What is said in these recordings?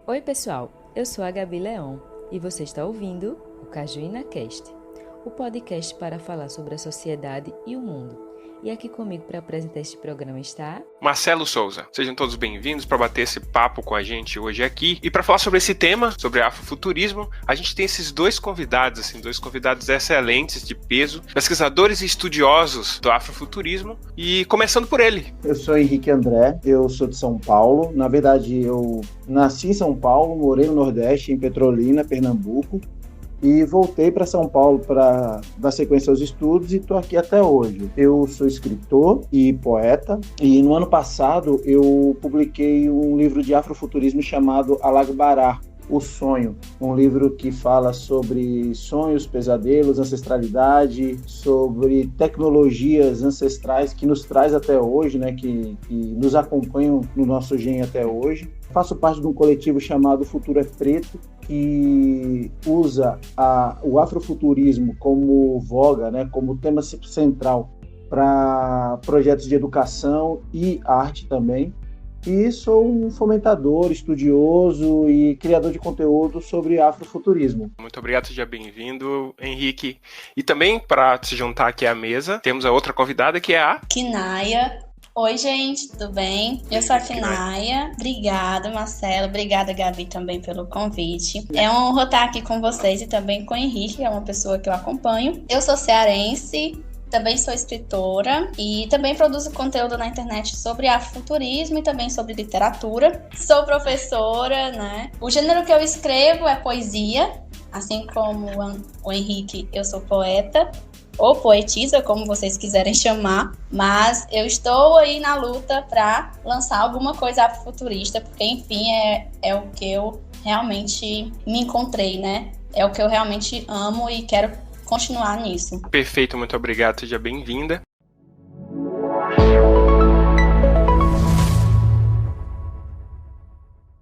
Oi pessoal, eu sou a Gabi Leon e você está ouvindo o Cajuína Cast, o podcast para falar sobre a sociedade e o mundo. E aqui comigo para apresentar este programa está... Marcelo Souza. Sejam todos bem-vindos para bater esse papo com a gente hoje aqui. E para falar sobre esse tema, sobre afrofuturismo, a gente tem esses dois convidados excelentes, de peso, pesquisadores e estudiosos do afrofuturismo. E começando por ele. Eu sou Henrique André, eu sou de São Paulo. Na verdade, eu nasci em São Paulo, morei no Nordeste, em Petrolina, Pernambuco. E voltei para São Paulo para dar sequência aos estudos e estou aqui até hoje. Eu sou escritor e poeta e no ano passado eu publiquei um livro de afrofuturismo chamado Alagbará, O Sonho, um livro que fala sobre sonhos, pesadelos, ancestralidade, sobre tecnologias ancestrais que nos traz até hoje, né, que nos acompanham no nosso gene até hoje. Faço parte de um coletivo chamado Futuro é Preto, que usa o afrofuturismo como voga, né, como tema central para projetos de educação e arte também. E sou um fomentador, estudioso e criador de conteúdo sobre afrofuturismo. Muito obrigado, seja bem-vindo, Henrique. E também, para se juntar aqui à mesa, temos a outra convidada, que é a... Kinaya. Oi, gente, tudo bem? Eu sou a Kinaya. Obrigada, Marcelo. Obrigada, Gabi, também pelo convite. É uma honra estar aqui com vocês e também com o Henrique, que é uma pessoa que eu acompanho. Eu sou cearense, também sou escritora e também produzo conteúdo na internet sobre afrofuturismo e também sobre literatura. Sou professora, né? O gênero que eu escrevo é poesia, assim como o Henrique, eu sou poeta. Ou poetisa, como vocês quiserem chamar, mas eu estou aí na luta para lançar alguma coisa afrofuturista, porque, enfim, é o que eu realmente me encontrei, né? É o que eu realmente amo e quero continuar nisso. Perfeito, muito obrigado, seja bem-vinda.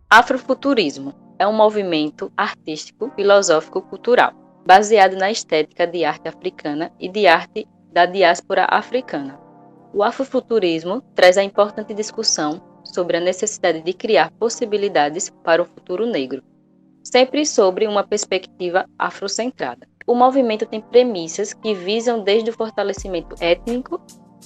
Afrofuturismo é um movimento artístico, filosófico, cultural, baseado na estética de arte africana e de arte da diáspora africana. O afrofuturismo traz a importante discussão sobre a necessidade de criar possibilidades para o futuro negro, sempre sobre uma perspectiva afrocentrada. O movimento tem premissas que visam desde o fortalecimento étnico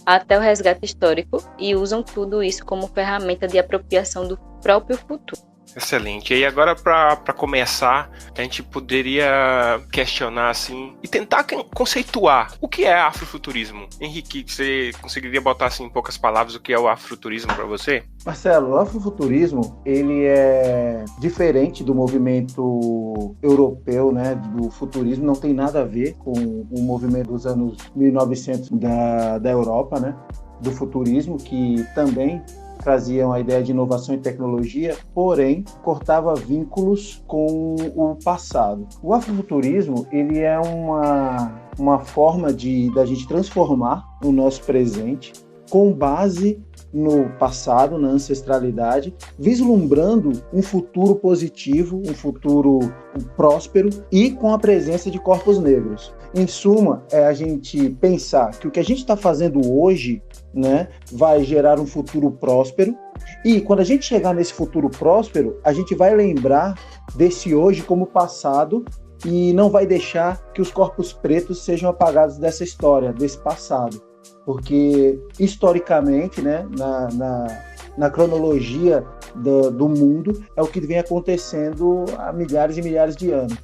até o resgate histórico e usam tudo isso como ferramenta de apropriação do próprio futuro. Excelente. E agora, para começar, a gente poderia questionar assim e tentar conceituar o que é afrofuturismo. Henrique, você conseguiria botar assim em poucas palavras o que é o afrofuturismo para você? Marcelo, o afrofuturismo ele é diferente do movimento europeu, né, do futurismo, não tem nada a ver com o movimento dos anos 1900 da Europa, né, do futurismo, que também traziam a ideia de inovação e tecnologia, porém cortava vínculos com o passado. O afrofuturismo ele é uma forma da gente transformar o nosso presente com base no passado, na ancestralidade, vislumbrando um futuro positivo, um futuro próspero e com a presença de corpos negros. Em suma, é a gente pensar que o que a gente está fazendo hoje, né, vai gerar um futuro próspero e quando a gente chegar nesse futuro próspero, a gente vai lembrar desse hoje como passado e não vai deixar que os corpos pretos sejam apagados dessa história, desse passado. Porque, historicamente, né, na cronologia do mundo, é o que vem acontecendo há milhares e milhares de anos.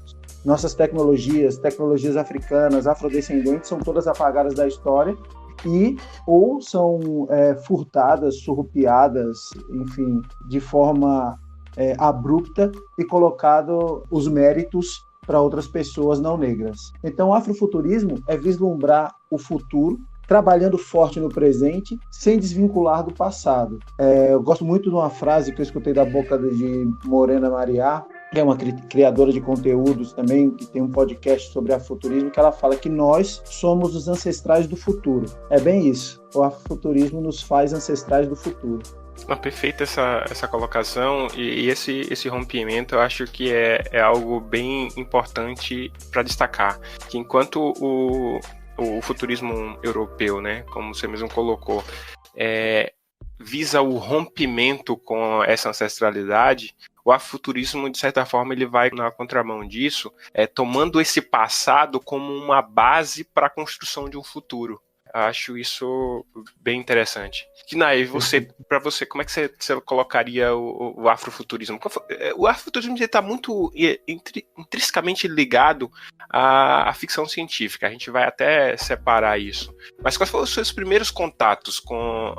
Nossas tecnologias africanas, afrodescendentes, são todas apagadas da história e ou são furtadas, surrupiadas, enfim, de forma abrupta e colocado os méritos para outras pessoas não negras. Então, o afrofuturismo é vislumbrar o futuro, trabalhando forte no presente, sem desvincular do passado. Eu gosto muito de uma frase que eu escutei da boca de Morena Mariá, que é uma criadora de conteúdos também, que tem um podcast sobre afrofuturismo, que ela fala que nós somos os ancestrais do futuro. É bem isso. O afrofuturismo nos faz ancestrais do futuro. Perfeita essa colocação e esse rompimento eu acho que é algo bem importante para destacar, que enquanto o futurismo europeu, né, como você mesmo colocou, visa o rompimento com essa ancestralidade, o afrofuturismo, de certa forma, ele vai na contramão disso, tomando esse passado como uma base para a construção de um futuro. Acho isso bem interessante. Kinay, para você, como é que você colocaria o afrofuturismo? O afrofuturismo está muito intrinsecamente ligado à ficção científica. A gente vai até separar isso. Mas quais foram os seus primeiros contatos com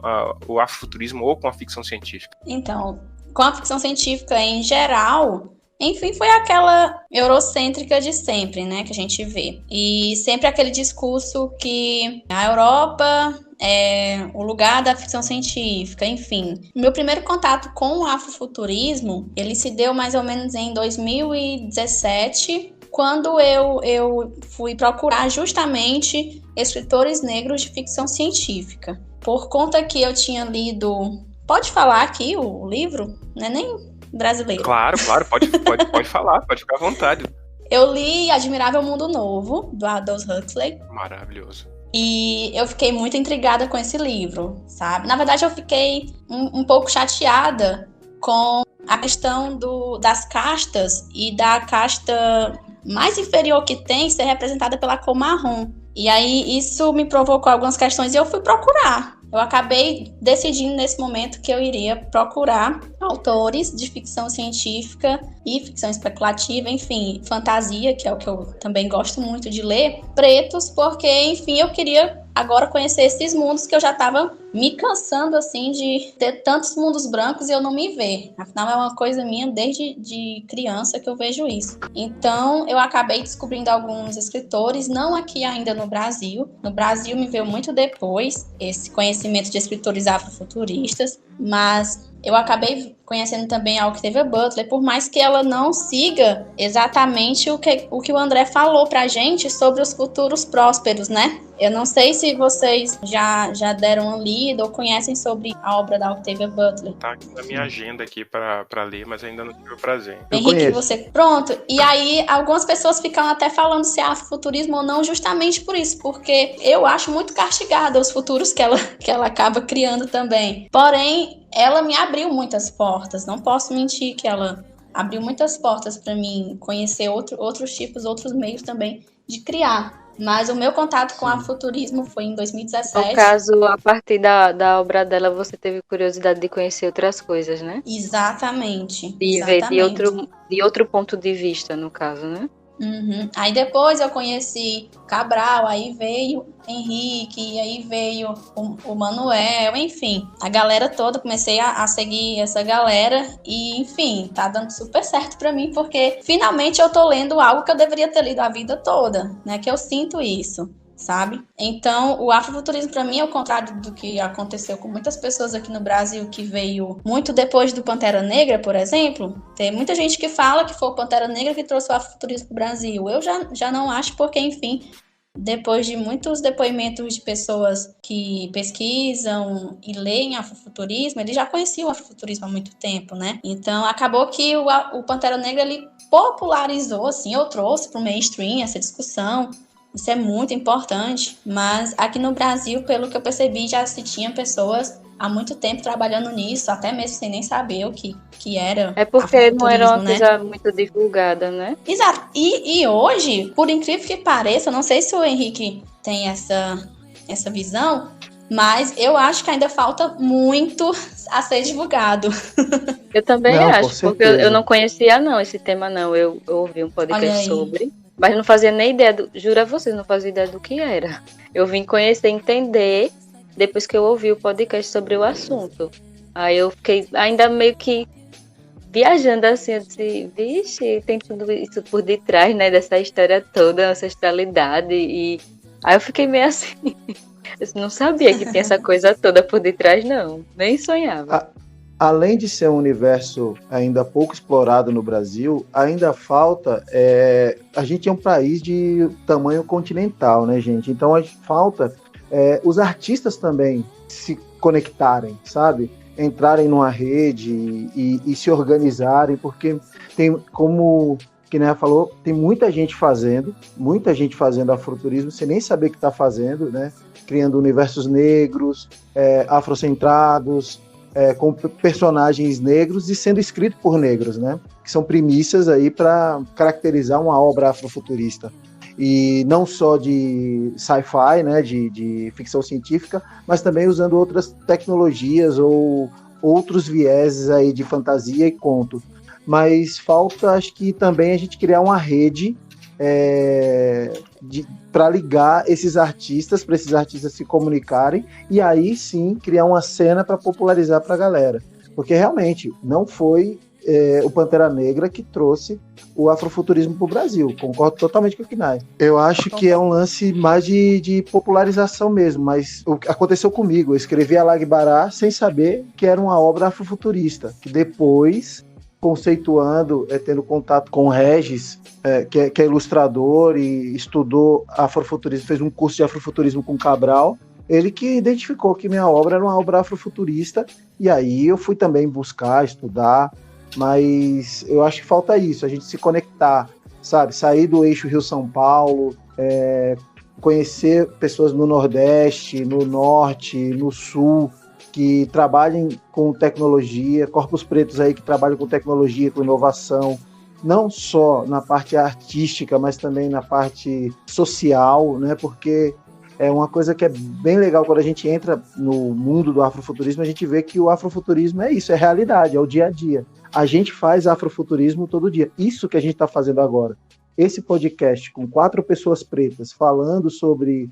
o afrofuturismo ou com a ficção científica? Então, com a ficção científica em geral, enfim, foi aquela eurocêntrica de sempre, né, que a gente vê. E sempre aquele discurso que a Europa é o lugar da ficção científica, enfim. Meu primeiro contato com o afrofuturismo, ele se deu mais ou menos em 2017, quando eu fui procurar justamente escritores negros de ficção científica. Por conta que eu tinha lido... Pode falar aqui o livro? Não é nem brasileiro. Claro, pode falar, pode ficar à vontade. Eu li Admirável Mundo Novo, do Aldous Huxley. Maravilhoso. E eu fiquei muito intrigada com esse livro, sabe? Na verdade, eu fiquei um pouco chateada com a questão das castas e da casta mais inferior que tem ser representada pela cor marrom. E aí, isso me provocou algumas questões e eu fui procurar. Eu acabei decidindo nesse momento que eu iria procurar autores de ficção científica e ficção especulativa, enfim, fantasia, que é o que eu também gosto muito de ler, pretos, porque, enfim, eu queria agora conhecer esses mundos que eu já estava me cansando, assim, de ter tantos mundos brancos e eu não me ver. Afinal, é uma coisa minha desde de criança que eu vejo isso. Então, eu acabei descobrindo alguns escritores, não aqui ainda no Brasil. No Brasil me veio muito depois esse conhecimento de escritores afrofuturistas, mas eu acabei conhecendo também a Octavia Butler, por mais que ela não siga exatamente o que o André falou pra gente sobre os futuros prósperos, né? Eu não sei se vocês já deram uma lida ou conhecem sobre a obra da Octavia Butler. Tá aqui na minha agenda aqui pra ler, mas ainda não tive o prazer. Henrique, você... Pronto. E aí, algumas pessoas ficam até falando se é afrofuturismo ou não, justamente por isso, porque eu acho muito castigada os futuros que ela acaba criando também. Porém, ela me abriu muitas portas. Não posso mentir que ela abriu muitas portas para mim conhecer outros tipos, outros meios também de criar. Mas o meu contato com o afrofuturismo foi em 2017. No caso, a partir da obra dela, você teve curiosidade de conhecer outras coisas, né? Exatamente. E ver de outro ponto de vista, no caso, né? Uhum. Aí depois eu conheci Cabral, aí veio Henrique, e aí veio o Manuel, enfim, a galera toda, comecei a seguir essa galera e, enfim, tá dando super certo pra mim, porque finalmente eu tô lendo algo que eu deveria ter lido a vida toda, né, que eu sinto isso, sabe? Então, o afrofuturismo pra mim é o contrário do que aconteceu com muitas pessoas aqui no Brasil que veio muito depois do Pantera Negra, por exemplo. Tem muita gente que fala que foi o Pantera Negra que trouxe o afrofuturismo pro Brasil. Eu já não acho, porque, enfim, depois de muitos depoimentos de pessoas que pesquisam e leem afrofuturismo, eles já conheciam o afrofuturismo há muito tempo, né? Então, acabou que o Pantera Negra, ele popularizou, assim, ou trouxe pro mainstream essa discussão. Isso é muito importante, mas aqui no Brasil, pelo que eu percebi, já se tinha pessoas há muito tempo trabalhando nisso, até mesmo sem nem saber o que era. É porque não era uma coisa, né, muito divulgada, né? Exato. E hoje, por incrível que pareça, não sei se o Henrique tem essa visão, mas eu acho que ainda falta muito a ser divulgado. Eu também acho, porque eu não conhecia esse tema não. Eu ouvi um podcast sobre... Mas não fazia nem ideia, juro a vocês, não fazia ideia do que era. Eu vim conhecer, entender, depois que eu ouvi o podcast sobre o assunto. Aí eu fiquei ainda meio que viajando assim, eu disse, vixe, tem tudo isso por detrás, né, dessa história toda, ancestralidade. E aí eu fiquei meio assim, eu não sabia que tinha essa coisa toda por detrás, não, nem sonhava. Além de ser um universo ainda pouco explorado no Brasil, ainda falta... a gente é um país de tamanho continental, né, gente? Então, falta os artistas também se conectarem, sabe? Entrarem numa rede e se organizarem, porque tem, como que Néa falou, tem muita gente fazendo afrofuturismo sem nem saber o que está fazendo, né? Criando universos negros, afrocentrados, com personagens negros e sendo escrito por negros, né? Que são premissas aí para caracterizar uma obra afrofuturista. E não só de sci-fi, né, de ficção científica, mas também usando outras tecnologias ou outros vieses aí de fantasia e conto. Mas falta, acho que também a gente criar uma rede para ligar esses artistas, para esses artistas se comunicarem, e aí sim criar uma cena para popularizar para a galera. Porque realmente não foi o Pantera Negra que trouxe o afrofuturismo para o Brasil. Concordo totalmente com o Kinai. Eu acho que é um lance mais de popularização mesmo, mas o que aconteceu comigo, eu escrevi Alagbará sem saber que era uma obra afrofuturista, que depois, conceituando, tendo contato com o Regis, que é ilustrador e estudou afrofuturismo, fez um curso de afrofuturismo com Cabral, ele que identificou que minha obra era uma obra afrofuturista, e aí eu fui também buscar, estudar, mas eu acho que falta isso, a gente se conectar, sabe? Sair do eixo Rio-São Paulo, conhecer pessoas no Nordeste, no Norte, no Sul, que trabalhem com tecnologia, corpos pretos aí que trabalham com tecnologia, com inovação, não só na parte artística, mas também na parte social, né? Porque é uma coisa que é bem legal quando a gente entra no mundo do afrofuturismo, a gente vê que o afrofuturismo é isso, é realidade, é o dia a dia. A gente faz afrofuturismo todo dia. Isso que a gente está fazendo agora. Esse podcast com 4 pessoas pretas falando sobre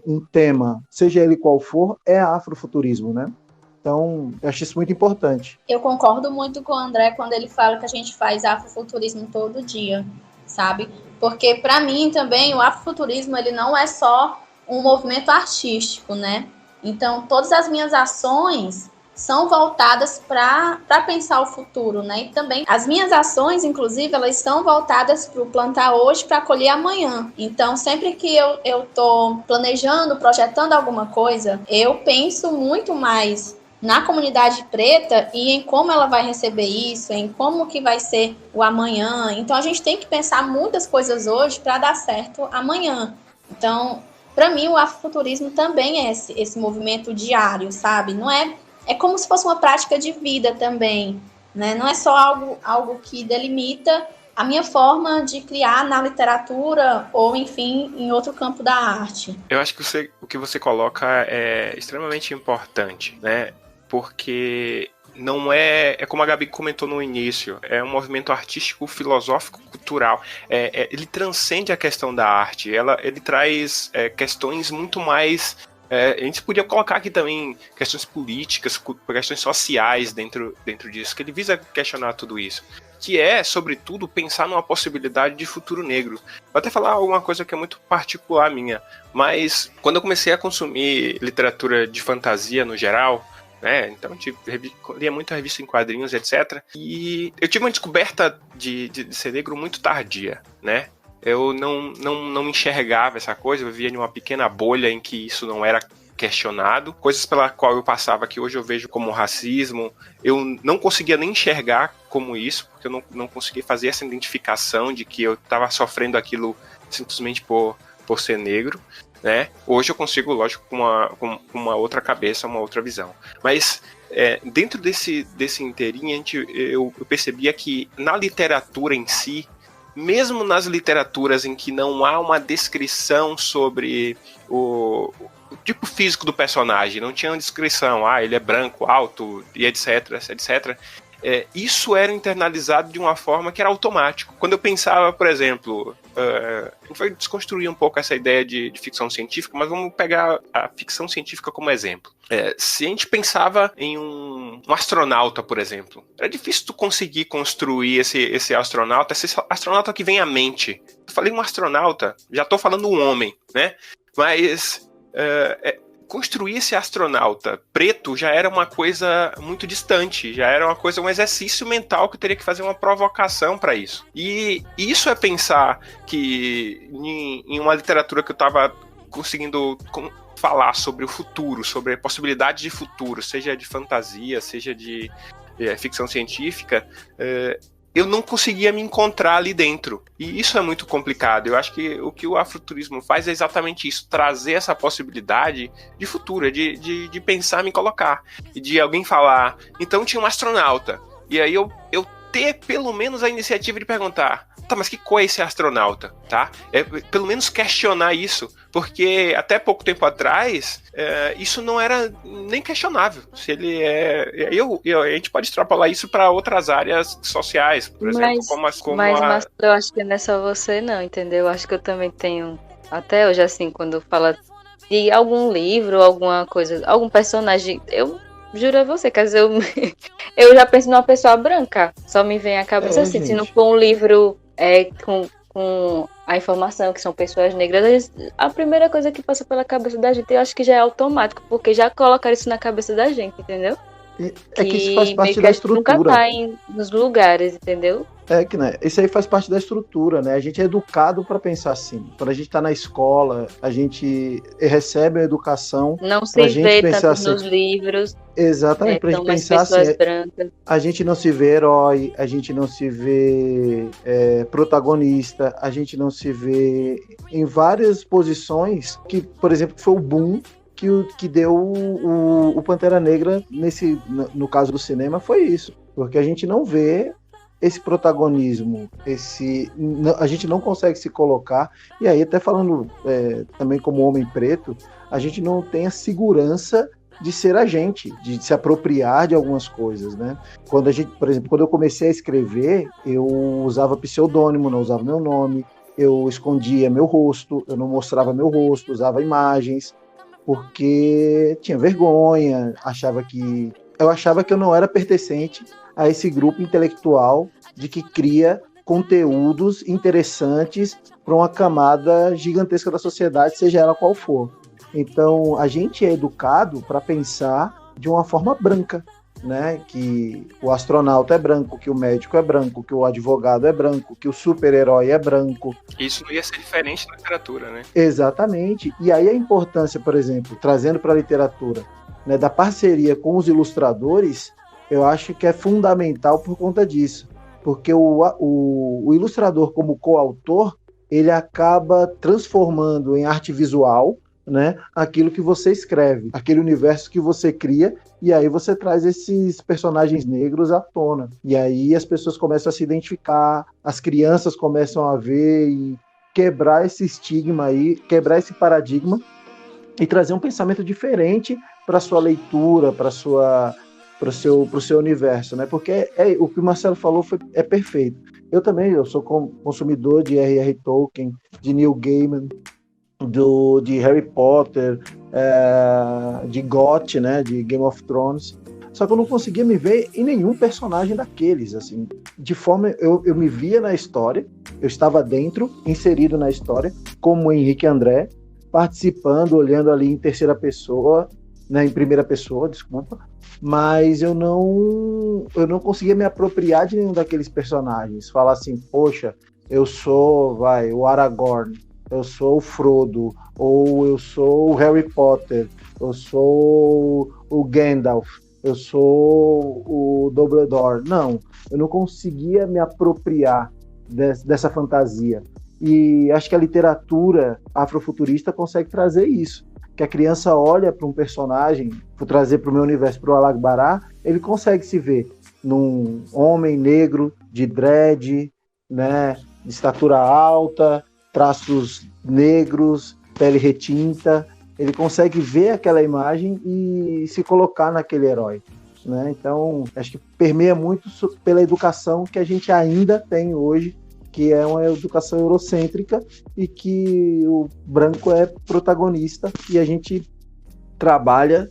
um tema, seja ele qual for, é afrofuturismo, né? Então, eu acho isso muito importante. Eu concordo muito com o André quando ele fala que a gente faz afrofuturismo todo dia, sabe? Porque, para mim, também, o afrofuturismo, ele não é só um movimento artístico, né? Então, todas as minhas ações são voltadas para pensar o futuro, né? E também as minhas ações, inclusive, elas são voltadas para o plantar hoje para colher amanhã. Então, sempre que eu tô planejando, projetando alguma coisa, eu penso muito mais na comunidade preta e em como ela vai receber isso, em como que vai ser o amanhã. Então, a gente tem que pensar muitas coisas hoje para dar certo amanhã. Então, para mim, o afrofuturismo também é esse movimento diário, sabe? Não é como se fosse uma prática de vida também, né? Não é só algo que delimita a minha forma de criar na literatura ou, enfim, em outro campo da arte. Eu acho que o que você coloca é extremamente importante, né? Porque não é como a Gabi comentou no início, é um movimento artístico, filosófico, cultural. Ele transcende a questão da arte, ele traz questões muito mais... a gente podia colocar aqui também questões políticas, questões sociais dentro disso, que ele visa questionar tudo isso. Que é, sobretudo, pensar numa possibilidade de futuro negro. Vou até falar alguma coisa que é muito particular minha, mas quando eu comecei a consumir literatura de fantasia no geral, né, então eu lia muita revista em quadrinhos, etc. E eu tive uma descoberta de ser negro muito tardia, né? Eu não enxergava essa coisa, eu vivia em uma pequena bolha em que isso não era questionado. Coisas pela qual eu passava que hoje eu vejo como racismo, eu não conseguia nem enxergar como isso, porque eu não conseguia fazer essa identificação de que eu estava sofrendo aquilo simplesmente por ser negro, né? Hoje eu consigo, lógico, com uma outra cabeça, uma outra visão. Mas dentro desse inteirinho, eu percebia que na literatura em si, mesmo nas literaturas em que não há uma descrição sobre o tipo físico do personagem, não tinha uma descrição, ele é branco, alto, e etc, etc. Isso era internalizado de uma forma que era automático. Quando eu pensava, por exemplo, a gente vai desconstruir um pouco essa ideia de ficção científica, mas vamos pegar a ficção científica como exemplo. Se a gente pensava em um astronauta, por exemplo, era difícil tu conseguir construir esse astronauta que vem à mente. Eu falei um astronauta, já estou falando um homem, né? Mas construir esse astronauta preto já era uma coisa muito distante, já era um exercício mental que eu teria que fazer uma provocação para isso. E isso é pensar que em uma literatura que eu estava conseguindo falar sobre o futuro, sobre a possibilidade de futuro, seja de fantasia, seja de ficção científica, eu não conseguia me encontrar ali dentro. E isso é muito complicado. Eu acho que o afrofuturismo faz é exatamente isso, trazer essa possibilidade de futuro, de pensar, me colocar. E de alguém falar, então tinha um astronauta. E aí eu ter pelo menos a iniciativa de perguntar, tá, mas que cor é esse astronauta, tá? Pelo menos questionar isso, porque até pouco tempo atrás isso não era nem questionável. Se ele a gente pode extrapolar isso para outras áreas sociais, por exemplo, mas eu acho que não é só você não, entendeu? Eu acho que eu também tenho, até hoje assim, quando fala de algum livro, alguma coisa, algum personagem, eu juro a você, quer dizer, eu já penso numa pessoa branca. Só me vem à cabeça assim, se não for um livro com a informação que são pessoas negras, a primeira coisa que passa pela cabeça da gente, eu acho que já é automático, porque já colocaram isso na cabeça da gente, entendeu? Que isso faz parte da estrutura. Nunca tá nos lugares, entendeu? Né? Isso aí faz parte da estrutura, né? A gente é educado para pensar assim. Quando a gente está na escola, a gente recebe a educação. Não se vê tanto assim, nos livros. Exatamente, para a gente pensar assim. Brancas. A gente não se vê herói, a gente não se vê protagonista, a gente não se vê em várias posições que, por exemplo, foi o boom que deu o Pantera Negra no caso do cinema, foi isso. Porque a gente não vê esse protagonismo, a gente não consegue se colocar, e aí até falando também como homem preto, a gente não tem a segurança de ser a gente, de se apropriar de algumas coisas, né? Por exemplo, quando eu comecei a escrever, eu usava pseudônimo, não usava meu nome, eu escondia meu rosto, eu não mostrava meu rosto, usava imagens, porque tinha vergonha, eu achava que eu não era pertencente a esse grupo intelectual de que cria conteúdos interessantes para uma camada gigantesca da sociedade, seja ela qual for. Então, a gente é educado para pensar de uma forma branca, né? Que o astronauta é branco, que o médico é branco, que o advogado é branco, que o super-herói é branco. Isso não ia ser diferente na literatura, né? Exatamente. E aí a importância, por exemplo, trazendo para a literatura, né, da parceria com os ilustradores, eu acho que é fundamental por conta disso. Porque o ilustrador, como coautor, ele acaba transformando em arte visual, né, aquilo que você escreve, aquele universo que você cria, e aí você traz esses personagens negros à tona. E aí as pessoas começam a se identificar, as crianças começam a ver e quebrar esse estigma aí, quebrar esse paradigma e trazer um pensamento diferente para a sua leitura, para o seu universo, né? Porque o que o Marcelo falou é perfeito. Eu sou consumidor de R.R. Tolkien, de Neil Gaiman, de Harry Potter, de GOT, né, de Game of Thrones. Só que eu não conseguia me ver em nenhum personagem daqueles, assim. De forma, eu me via na história, eu estava dentro, inserido na história, como o Henrique André, participando, olhando ali em terceira pessoa, né, em primeira pessoa, desculpa, mas eu não conseguia me apropriar de nenhum daqueles personagens. Falar assim, poxa, eu sou, o Aragorn, eu sou o Frodo, ou eu sou o Harry Potter, eu sou o Gandalf, eu sou o Dumbledore. Não, eu não conseguia me apropriar dessa fantasia. E acho que a literatura afrofuturista consegue trazer isso. Que a criança olha para um personagem, vou trazer para o meu universo, para o Alagbará, ele consegue se ver num homem negro, de dread, né, de estatura alta, traços negros, pele retinta, ele consegue ver aquela imagem e se colocar naquele herói, né? Então, acho que permeia muito pela educação que a gente ainda tem hoje, que é uma educação eurocêntrica e que o branco é protagonista e a gente trabalha,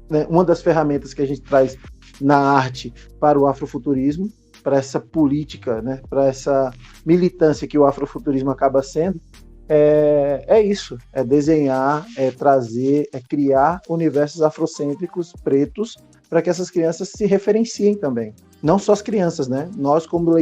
né, uma das ferramentas que a gente traz na arte para o afrofuturismo, para essa política, né, para essa militância que o afrofuturismo acaba sendo, é isso, é desenhar, é trazer, é criar universos afrocêntricos pretos para que essas crianças se referenciem também. Não só as crianças, né? Nós como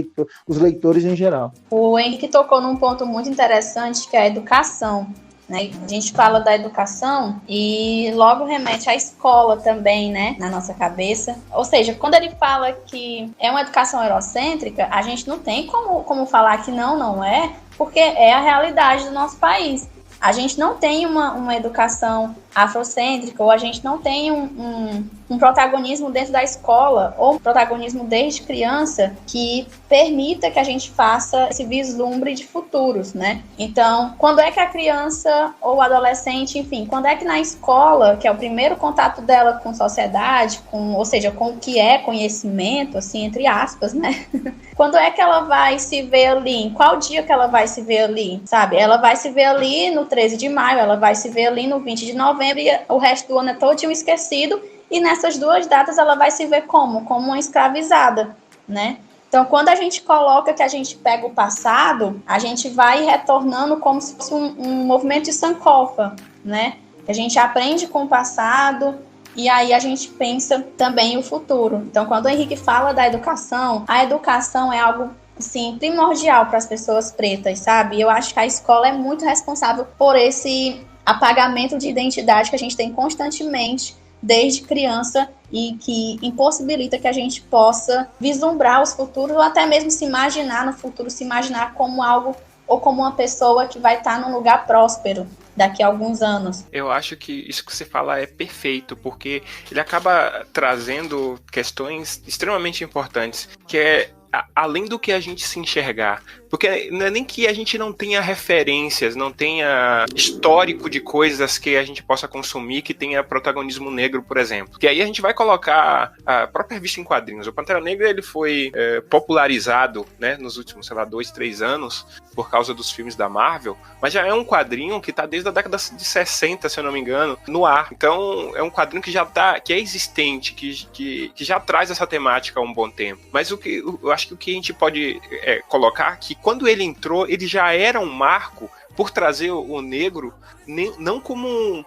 os leitores em geral. O Henrique tocou num ponto muito interessante, que é a educação. né? A gente fala da educação e logo remete à escola também, né, na nossa cabeça. Ou seja, quando ele fala que é uma educação eurocêntrica, a gente não tem como falar que não é, porque é a realidade do nosso país. A gente não tem uma educação afrocêntrica, ou a gente não tem um protagonismo dentro da escola, ou um protagonismo desde criança que permita que a gente faça esse vislumbre de futuros, né? Então, quando é que a criança ou adolescente, enfim, quando é que na escola, que é o primeiro contato dela com sociedade, ou seja, com o que é conhecimento, assim, entre aspas, né? Quando é que ela vai se ver ali? Em qual dia que ela vai se ver ali, sabe? Ela vai se ver ali no 13 de maio, ela vai se ver ali no 20 de novembro, e o resto do ano é todinho esquecido, e nessas duas datas ela vai se ver como uma escravizada, né? Então, quando a gente coloca que a gente pega o passado, a gente vai retornando como se fosse um movimento de Sankofa, né? A gente aprende com o passado e aí a gente pensa também o futuro. Então, quando o Henrique fala da educação, a educação é algo, assim, primordial para as pessoas pretas, sabe? Eu acho que a escola é muito responsável por esse apagamento de identidade que a gente tem constantemente desde criança e que impossibilita que a gente possa vislumbrar os futuros ou até mesmo se imaginar no futuro, se imaginar como algo ou como uma pessoa que vai estar num lugar próspero daqui a alguns anos. Eu acho que isso que você fala é perfeito, porque ele acaba trazendo questões extremamente importantes, que é além do que a gente se enxergar. Porque não é nem que a gente não tenha referências, não tenha histórico de coisas que a gente possa consumir que tenha protagonismo negro, por exemplo. Que aí a gente vai colocar a própria revista em quadrinhos. O Pantera Negra ele foi popularizado, né, nos últimos, 2, 3 anos, por causa dos filmes da Marvel, mas já é um quadrinho que está desde a década de 60, se eu não me engano, no ar. Então é um quadrinho que já tá, que é existente, que já traz essa temática há um bom tempo. Mas eu acho que o que a gente pode colocar aqui, quando ele entrou, ele já era um marco por trazer o negro não como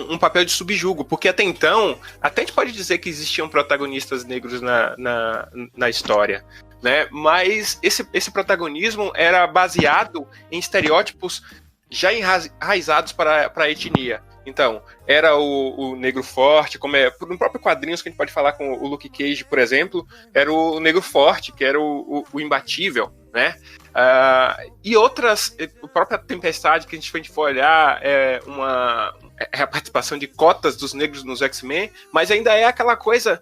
um papel de subjugo, porque até então, até a gente pode dizer que existiam protagonistas negros na história, né? Mas esse protagonismo era baseado em estereótipos já enraizados para a etnia. Então, era o negro forte, como no próprio quadrinhos que a gente pode falar com o Luke Cage, por exemplo, era o negro forte, que era o imbatível, né? E outras, a própria Tempestade, que a gente for olhar, é a participação de cotas dos negros nos X-Men, mas ainda é aquela coisa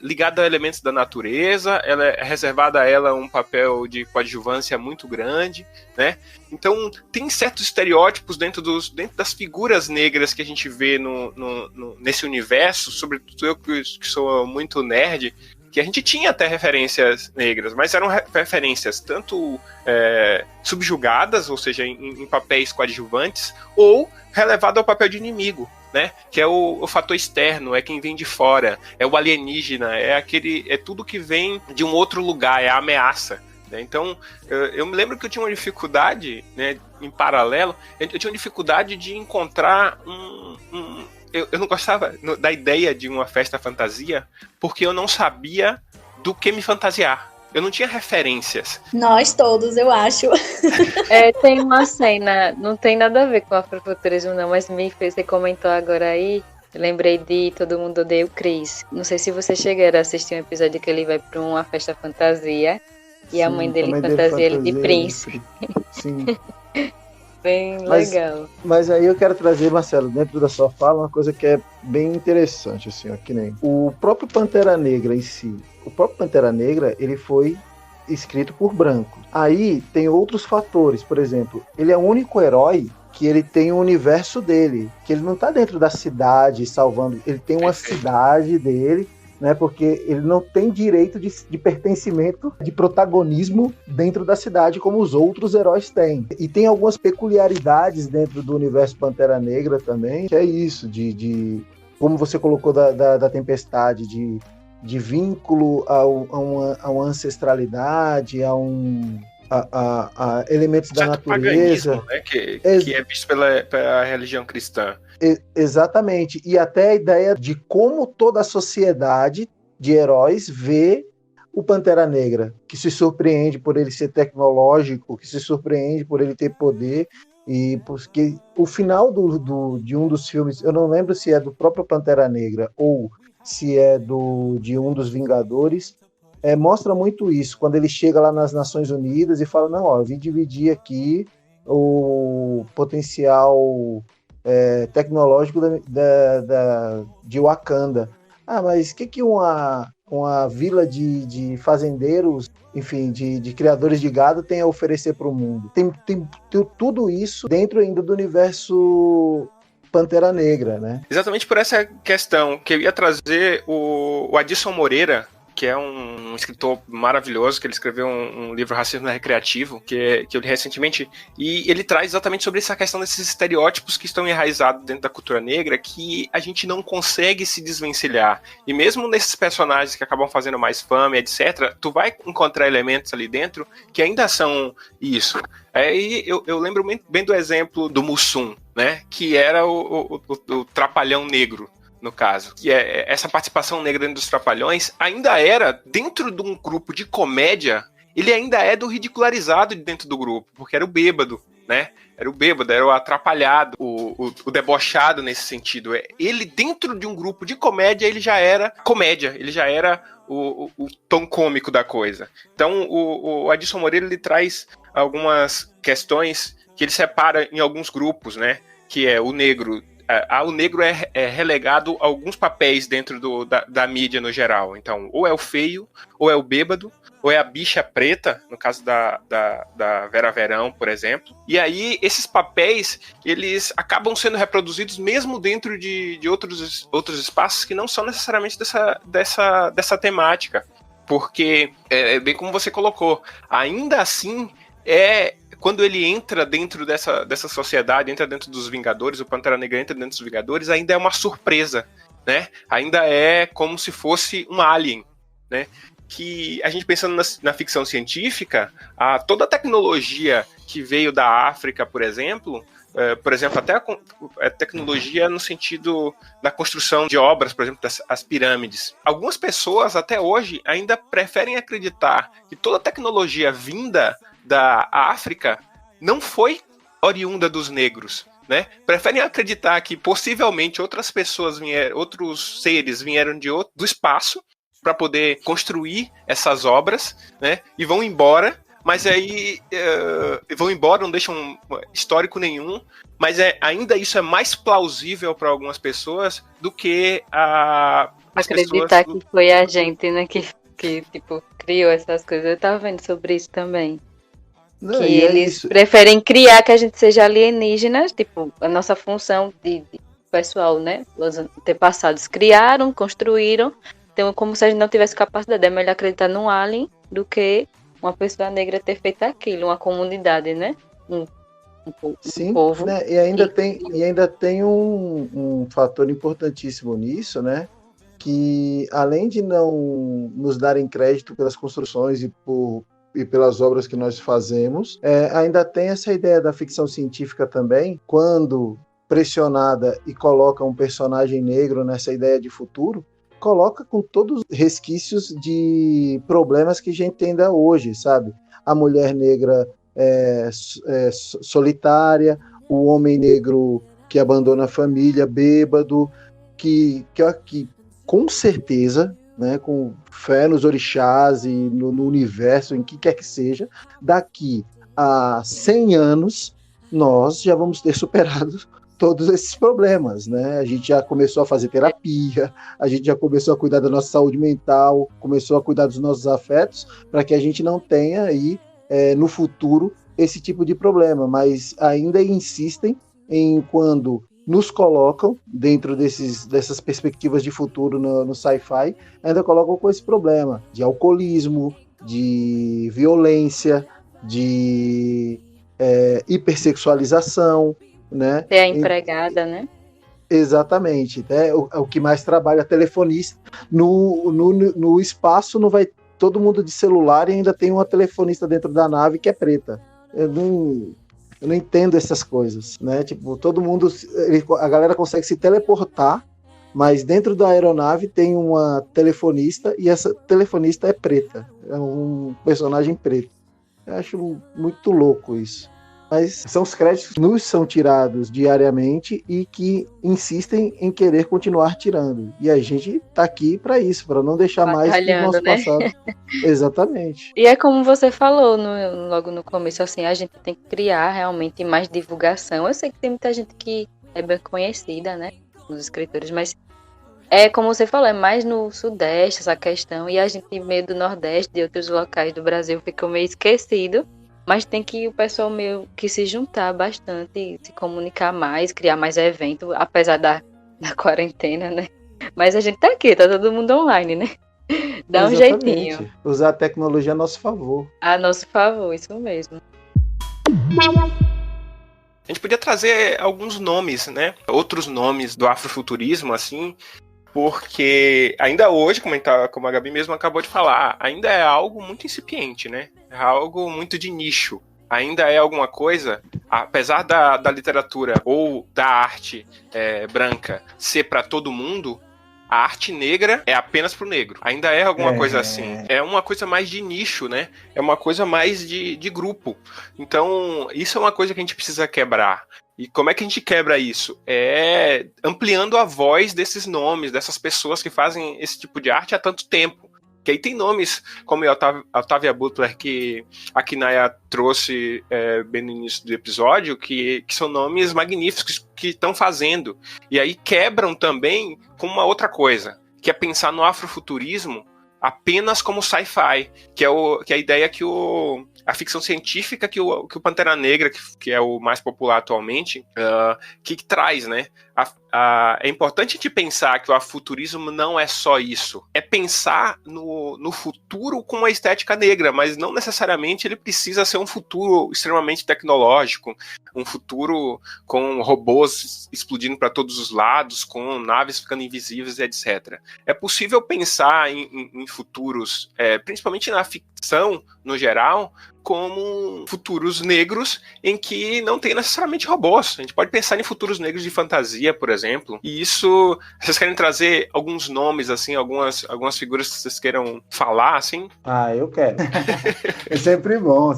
ligada a elementos da natureza, ela é reservada a ela um papel de coadjuvância muito grande, né? Então, tem certos estereótipos dentro das figuras negras que a gente vê nesse universo, sobretudo eu que sou muito nerd, que a gente tinha até referências negras, mas eram referências tanto subjugadas, ou seja, em papéis coadjuvantes, ou relevado ao papel de inimigo, né? Que é o fator externo, é quem vem de fora, é o alienígena, é tudo que vem de um outro lugar, é a ameaça. Então, eu me lembro que eu tinha uma dificuldade, né, em paralelo, eu tinha uma dificuldade de encontrar eu não gostava da ideia de uma festa fantasia, porque eu não sabia do que me fantasiar. Eu não tinha referências. Nós todos, eu acho. Tem uma cena, não tem nada a ver com afrofuturismo não, mas você comentou agora aí, eu lembrei de Todo Mundo Odeia o Chris. Não sei se você chegaram a assistir um episódio que ele vai para uma festa fantasia e sim, a mãe dele fantasia ele de príncipe. Sim. Bem legal. Mas aí eu quero trazer, Marcelo, dentro da sua fala, uma coisa que é bem interessante, assim, ó, que nem o próprio Pantera Negra em si. O próprio Pantera Negra, ele foi escrito por branco. Aí tem outros fatores, por exemplo, ele é o único herói que ele tem o universo dele, que ele não tá dentro da cidade salvando, ele tem uma cidade dele, né, porque ele não tem direito de pertencimento, de protagonismo dentro da cidade como os outros heróis têm. E tem algumas peculiaridades dentro do universo Pantera Negra também, que é isso, de como você colocou da Tempestade, de vínculo a uma ancestralidade, a elementos da natureza. Né, que é visto pela religião cristã. Exatamente, e até a ideia de como toda a sociedade de heróis vê o Pantera Negra, que se surpreende por ele ser tecnológico, que se surpreende por ele ter poder E porque o final de um dos filmes, eu não lembro se é do próprio Pantera Negra ou se é de um dos Vingadores, mostra muito isso, quando ele chega lá nas Nações Unidas e fala, não, ó, eu vim dividir aqui o potencial tecnológico de Wakanda. Ah, mas o que uma vila de fazendeiros, enfim, de criadores de gado tem a oferecer para o mundo? Tem tudo isso dentro ainda do universo Pantera Negra, né? Exatamente por essa questão que eu ia trazer o Adilson Moreira, que é um escritor maravilhoso, que ele escreveu um livro Racismo Recreativo, que eu li recentemente, e ele traz exatamente sobre essa questão desses estereótipos que estão enraizados dentro da cultura negra, que a gente não consegue se desvencilhar. E mesmo nesses personagens que acabam fazendo mais fama, etc., tu vai encontrar elementos ali dentro que ainda são isso. Aí eu lembro bem do exemplo do Mussum, né, que era o trapalhão negro, no caso. Que essa participação negra dentro dos Trapalhões ainda era, dentro de um grupo de comédia, ele ainda é do ridicularizado dentro do grupo, porque era o bêbado, né? Era o bêbado, era o atrapalhado, o debochado nesse sentido. Ele, dentro de um grupo de comédia, ele já era comédia, ele já era o tom cômico da coisa. Então, o Adilson Moreira, ele traz algumas questões que ele separa em alguns grupos, né? Que é o negro. O negro é relegado a alguns papéis dentro da mídia no geral. Então, ou é o feio, ou é o bêbado, ou é a bicha preta, no caso da Vera Verão, por exemplo. E aí, esses papéis, eles acabam sendo reproduzidos mesmo dentro de outros espaços que não são necessariamente dessa temática. Porque, bem como você colocou, ainda assim quando ele entra dentro dessa sociedade, entra dentro dos Vingadores, o Pantera Negra entra dentro dos Vingadores, ainda é uma surpresa, né? Ainda é como se fosse um alien, né? Que a gente pensando na ficção científica, toda a tecnologia que veio da África, por exemplo, até a tecnologia no sentido da construção de obras, por exemplo, as pirâmides. Algumas pessoas até hoje ainda preferem acreditar que toda a tecnologia vinda da África não foi oriunda dos negros, né? Preferem acreditar que possivelmente outras pessoas outros seres vieram do espaço para poder construir essas obras, né? E vão embora, mas aí vão embora, não deixam histórico nenhum, mas ainda isso é mais plausível para algumas pessoas do que acreditar que foi a gente, né, que tipo criou essas coisas. Eu tava vendo sobre isso também. Não, que eles preferem criar que a gente seja alienígenas, tipo, a nossa função de pessoal, né? Os antepassados criaram, construíram, então como se a gente não tivesse capacidade. É melhor acreditar num alien do que uma pessoa negra ter feito aquilo, uma comunidade, né? Sim, povo. Né? E ainda tem um fator importantíssimo nisso, né? Que além de não nos darem crédito pelas construções e pelas obras que nós fazemos, ainda tem essa ideia da ficção científica também, quando pressionada e coloca um personagem negro nessa ideia de futuro, coloca com todos os resquícios de problemas que a gente tem ainda hoje, sabe? A mulher negra solitária, o homem negro que abandona a família, bêbado, que com certeza, né, com fé nos orixás e no universo, em que quer que seja, daqui a 100 anos, nós já vamos ter superado todos esses problemas, né? A gente já começou a fazer terapia, a gente já começou a cuidar da nossa saúde mental, começou a cuidar dos nossos afetos, para que a gente não tenha aí, no futuro, esse tipo de problema, mas ainda insistem em quando nos colocam dentro dessas perspectivas de futuro no sci-fi, ainda colocam com esse problema de alcoolismo, de violência, de hipersexualização, né? Ter a empregada, né? Exatamente. O que mais trabalha telefonista. No espaço não vai todo mundo de celular e ainda tem uma telefonista dentro da nave que é preta. Eu não entendo essas coisas, né? Tipo, todo mundo, a galera consegue se teleportar, mas dentro da aeronave tem uma telefonista e essa telefonista é preta, é um personagem preto. Eu acho muito louco isso. mas são os créditos que nos são tirados diariamente e que insistem em querer continuar tirando. E a gente tá aqui para isso, para não deixar mais que o nosso passado. Exatamente. E é como você falou logo no começo, assim, a gente tem que criar realmente mais divulgação. Eu sei que tem muita gente que é bem conhecida, né, os escritores, mas é como você falou, é mais no Sudeste essa questão, e a gente meio do Nordeste, de outros locais do Brasil, ficou meio esquecido, mas tem que o pessoal meio que se juntar bastante, se comunicar mais, criar mais eventos, apesar da quarentena, né? Mas a gente tá aqui, tá todo mundo online, né? Dá um jeitinho. Usar a tecnologia a nosso favor. A nosso favor, isso mesmo. A gente podia trazer alguns nomes, né? Outros nomes do afrofuturismo, assim, porque ainda hoje, como a Gabi mesmo acabou de falar, ainda é algo muito incipiente, né? É algo muito de nicho. Ainda é alguma coisa, apesar da literatura ou da arte branca ser para todo mundo, a arte negra é apenas pro negro. Ainda é alguma coisa assim. É uma coisa mais de nicho, né? É uma coisa mais de grupo. Então, isso é uma coisa que a gente precisa quebrar. E como é que a gente quebra isso? É ampliando a voz desses nomes, dessas pessoas que fazem esse tipo de arte há tanto tempo. Que aí tem nomes como a Octavia Butler, que a Kinaya trouxe bem no início do episódio, que são nomes magníficos que estão fazendo. E aí quebram também com uma outra coisa, que é pensar no afrofuturismo apenas como sci-fi, que é a ideia que a ficção científica que o Pantera Negra, que é o mais popular atualmente, que traz, né? É importante te pensar que o afuturismo não é só isso. É pensar no futuro com uma estética negra, mas não necessariamente ele precisa ser um futuro extremamente tecnológico, um futuro com robôs explodindo para todos os lados, com naves ficando invisíveis, etc. É possível pensar em futuros, principalmente na ficção, no geral, como futuros negros em que não tem necessariamente robôs. A gente pode pensar em futuros negros de fantasia, por exemplo. E isso, vocês querem trazer alguns nomes, assim, algumas figuras que vocês queiram falar, assim? Eu quero. É sempre bom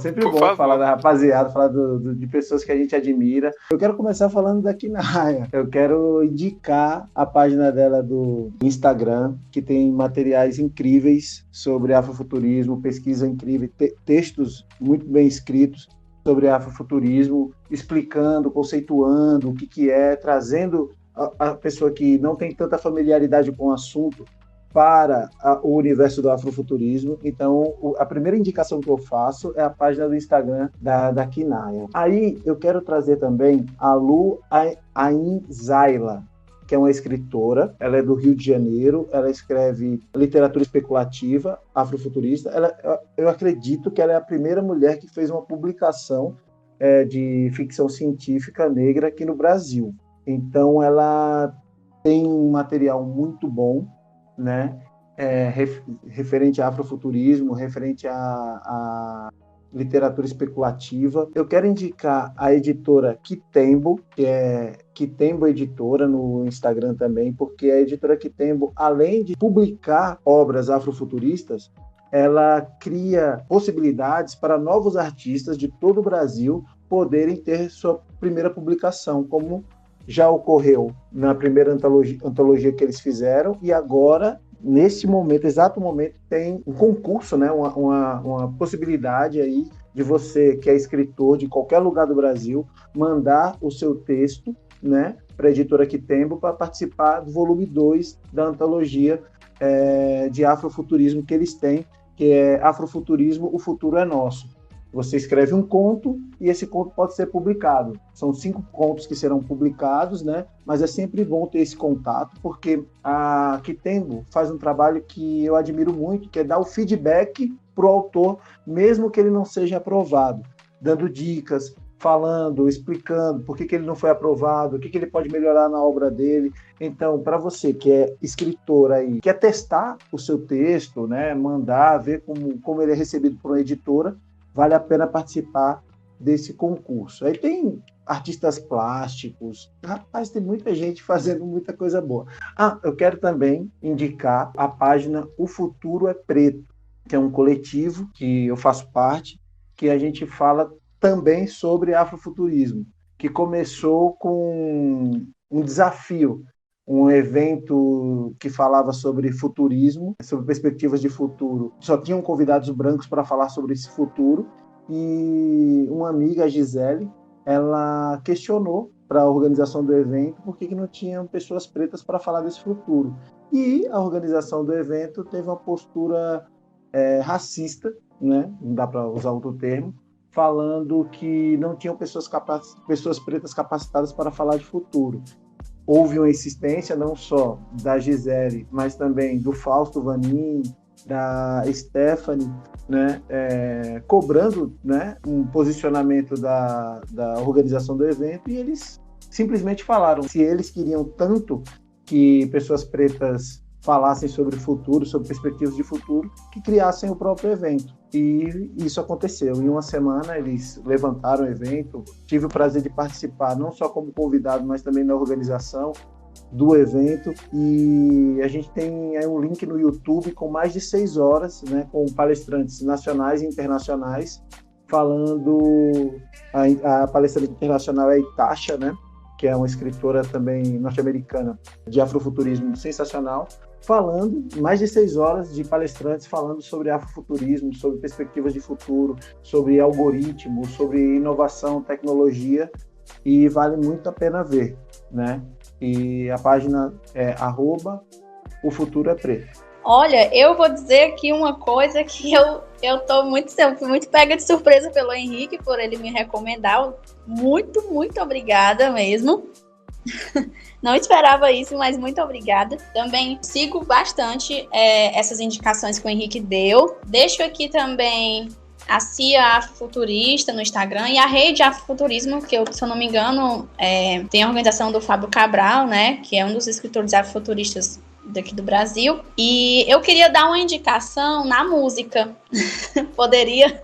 falar da rapaziada, falar de pessoas que a gente admira. Eu quero começar falando da Kinaya. Eu quero indicar a página dela do Instagram, que tem materiais incríveis sobre afrofuturismo, pesquisa incrível, textos muito bem escritos sobre afrofuturismo, explicando, conceituando o que é, trazendo a pessoa que não tem tanta familiaridade com o assunto para o universo do afrofuturismo. Então, a primeira indicação que eu faço é a página do Instagram da Kinaya. Aí, eu quero trazer também a Lu Ain Zaila, que é uma escritora, ela é do Rio de Janeiro, ela escreve literatura especulativa, afrofuturista. Eu acredito que ela é a primeira mulher que fez uma publicação de ficção científica negra aqui no Brasil. Então, ela tem um material muito bom, né? Referente a afrofuturismo, referente a literatura especulativa. Eu quero indicar a editora Kitembo, que é Kitembo Editora no Instagram também, porque a editora Kitembo, além de publicar obras afrofuturistas, ela cria possibilidades para novos artistas de todo o Brasil poderem ter sua primeira publicação, como já ocorreu na primeira antologia que eles fizeram, e agora, nesse momento, exato momento, tem um concurso, né? uma possibilidade aí de você, que é escritor de qualquer lugar do Brasil, mandar o seu texto, né, para a editora Kitembo para participar do volume 2 da antologia de afrofuturismo que eles têm, que é Afrofuturismo, o Futuro é Nosso. Você escreve um conto e esse conto pode ser publicado. São 5 contos que serão publicados, né? Mas é sempre bom ter esse contato, porque a Kitembo faz um trabalho que eu admiro muito, que é dar o feedback para o autor, mesmo que ele não seja aprovado, dando dicas, falando, explicando por que ele não foi aprovado, o que ele pode melhorar na obra dele. Então, para você que é escritor aí, quer testar o seu texto, né? Mandar, ver como ele é recebido por uma editora, vale a pena participar desse concurso. Aí tem artistas plásticos, rapaz, tem muita gente fazendo muita coisa boa. Eu quero também indicar a página O Futuro é Preto, que é um coletivo que eu faço parte, que a gente fala também sobre afrofuturismo, que começou com um desafio, um evento que falava sobre futurismo, sobre perspectivas de futuro. Só tinham convidados brancos para falar sobre esse futuro, e uma amiga, a Gisele, ela questionou para a organização do evento por que não tinham pessoas pretas para falar desse futuro. E a organização do evento teve uma postura racista, né? Não dá para usar outro termo, falando que não tinham pessoas pretas capacitadas para falar de futuro. Houve uma insistência não só da Gisele, mas também do Fausto Vanin, da Stephanie, né, cobrando, né, um posicionamento da organização do evento, e eles simplesmente falaram se eles queriam tanto que pessoas pretas falassem sobre o futuro, sobre perspectivas de futuro, que criassem o próprio evento. E isso aconteceu. Em uma semana eles levantaram o evento. Tive o prazer de participar, não só como convidado, mas também na organização do evento. E a gente tem aí um link no YouTube com mais de 6 horas, né, com palestrantes nacionais e internacionais, falando. A palestrante internacional é a Itasha, né, que é uma escritora também norte-americana de afrofuturismo sensacional, falando, mais de 6 horas de palestrantes falando sobre afrofuturismo, sobre perspectivas de futuro, sobre algoritmos, sobre inovação, tecnologia, e vale muito a pena ver, né? E a página é @ofuturo-é-preto. Olha, eu vou dizer aqui uma coisa que eu tô fui muito pega de surpresa pelo Henrique, por ele me recomendar. Muito, muito obrigada mesmo. Não esperava isso, mas muito obrigada. Também sigo bastante essas indicações que o Henrique deu. Deixo aqui também a CIA Afrofuturista no Instagram e a Rede Afrofuturismo, que se eu não me engano, tem a organização do Fábio Cabral, né, que é um dos escritores afrofuturistas daqui do Brasil. E eu queria dar uma indicação na música. Poderia?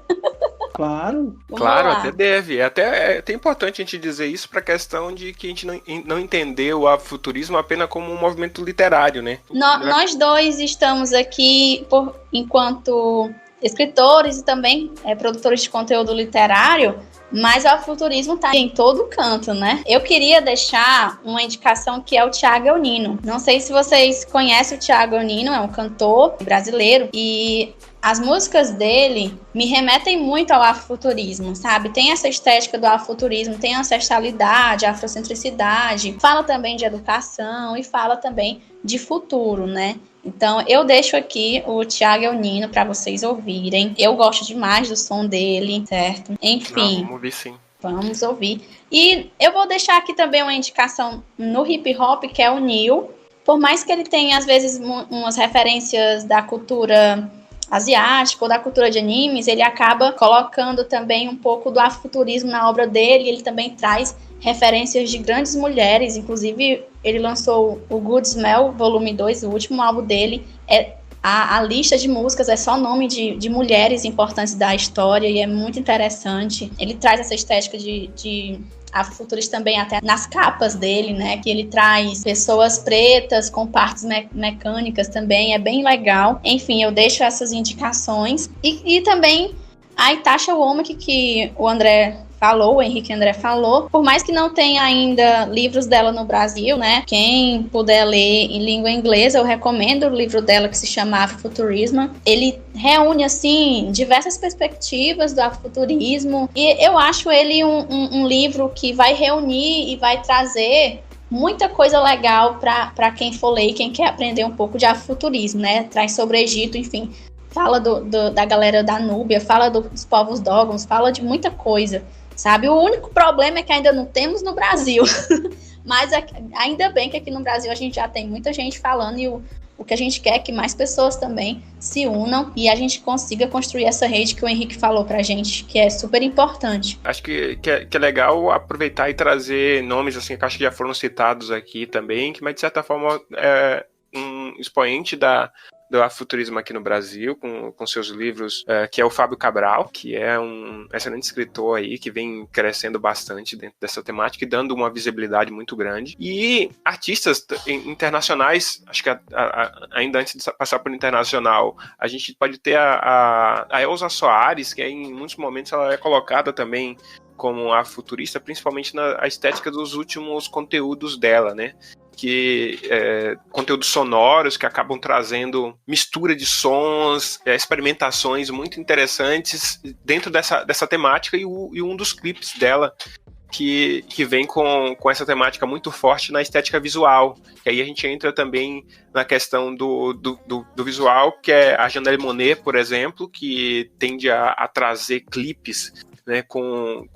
Claro. Claro, até deve. É até importante a gente dizer isso para a questão de que a gente não entendeu o afrofuturismo apenas como um movimento literário, né? Nós dois estamos aqui enquanto escritores e também produtores de conteúdo literário, mas o afrofuturismo está em todo canto, né? Eu queria deixar uma indicação que é o Thiago Eunino. Não sei se vocês conhecem o Thiago Eunino, é um cantor brasileiro, e as músicas dele me remetem muito ao afrofuturismo, sabe? Tem essa estética do afrofuturismo, tem ancestralidade, afrocentricidade, fala também de educação e fala também de futuro, né? Então, eu deixo aqui o Thiago Eunino para vocês ouvirem. Eu gosto demais do som dele, certo? Enfim. Vamos ouvir, sim. Vamos ouvir. E eu vou deixar aqui também uma indicação no hip hop, que é o Neil. Por mais que ele tenha, às vezes, umas referências da cultura asiática ou da cultura de animes, ele acaba colocando também um pouco do afrofuturismo na obra dele. Ele também traz referências de grandes mulheres, inclusive ele lançou o Good Smell Volume 2, o último álbum dele, a lista de músicas é só nome de mulheres importantes da história e é muito interessante. Ele traz essa estética de afrofuturista também até nas capas dele, né, que ele traz pessoas pretas com partes mecânicas também, é bem legal. Enfim, eu deixo essas indicações e também a Itasha Womack, que o Henrique André falou, por mais que não tenha ainda livros dela no Brasil, né, quem puder ler em língua inglesa, eu recomendo o livro dela que se chama Afrofuturismo. Ele reúne, assim, diversas perspectivas do afrofuturismo e eu acho ele um livro que vai reunir e vai trazer muita coisa legal para quem for ler e quem quer aprender um pouco de afrofuturismo, né, traz sobre o Egito, enfim, fala da galera da Núbia, fala dos povos dógons, fala de muita coisa, sabe? O único problema é que ainda não temos no Brasil. Mas ainda bem que aqui no Brasil a gente já tem muita gente falando e o que a gente quer é que mais pessoas também se unam e a gente consiga construir essa rede que o Henrique falou pra gente, que é super importante. Acho que é legal aproveitar e trazer nomes assim, que acho que já foram citados aqui também, que mas de certa forma é um expoente da do afrofuturismo aqui no Brasil, com seus livros, que é o Fábio Cabral, que é um excelente escritor aí, que vem crescendo bastante dentro dessa temática e dando uma visibilidade muito grande. E artistas internacionais, acho que ainda antes de passar por internacional, a gente pode ter a Elza Soares, que em muitos momentos ela é colocada também como afrofuturista, principalmente na estética dos últimos conteúdos dela, né? Que conteúdos sonoros que acabam trazendo mistura de sons, experimentações muito interessantes dentro dessa temática, e um dos clipes dela que vem com essa temática muito forte na estética visual. E aí a gente entra também na questão do visual, que é a Janelle Monáe, por exemplo, que tende a trazer clipes, né, com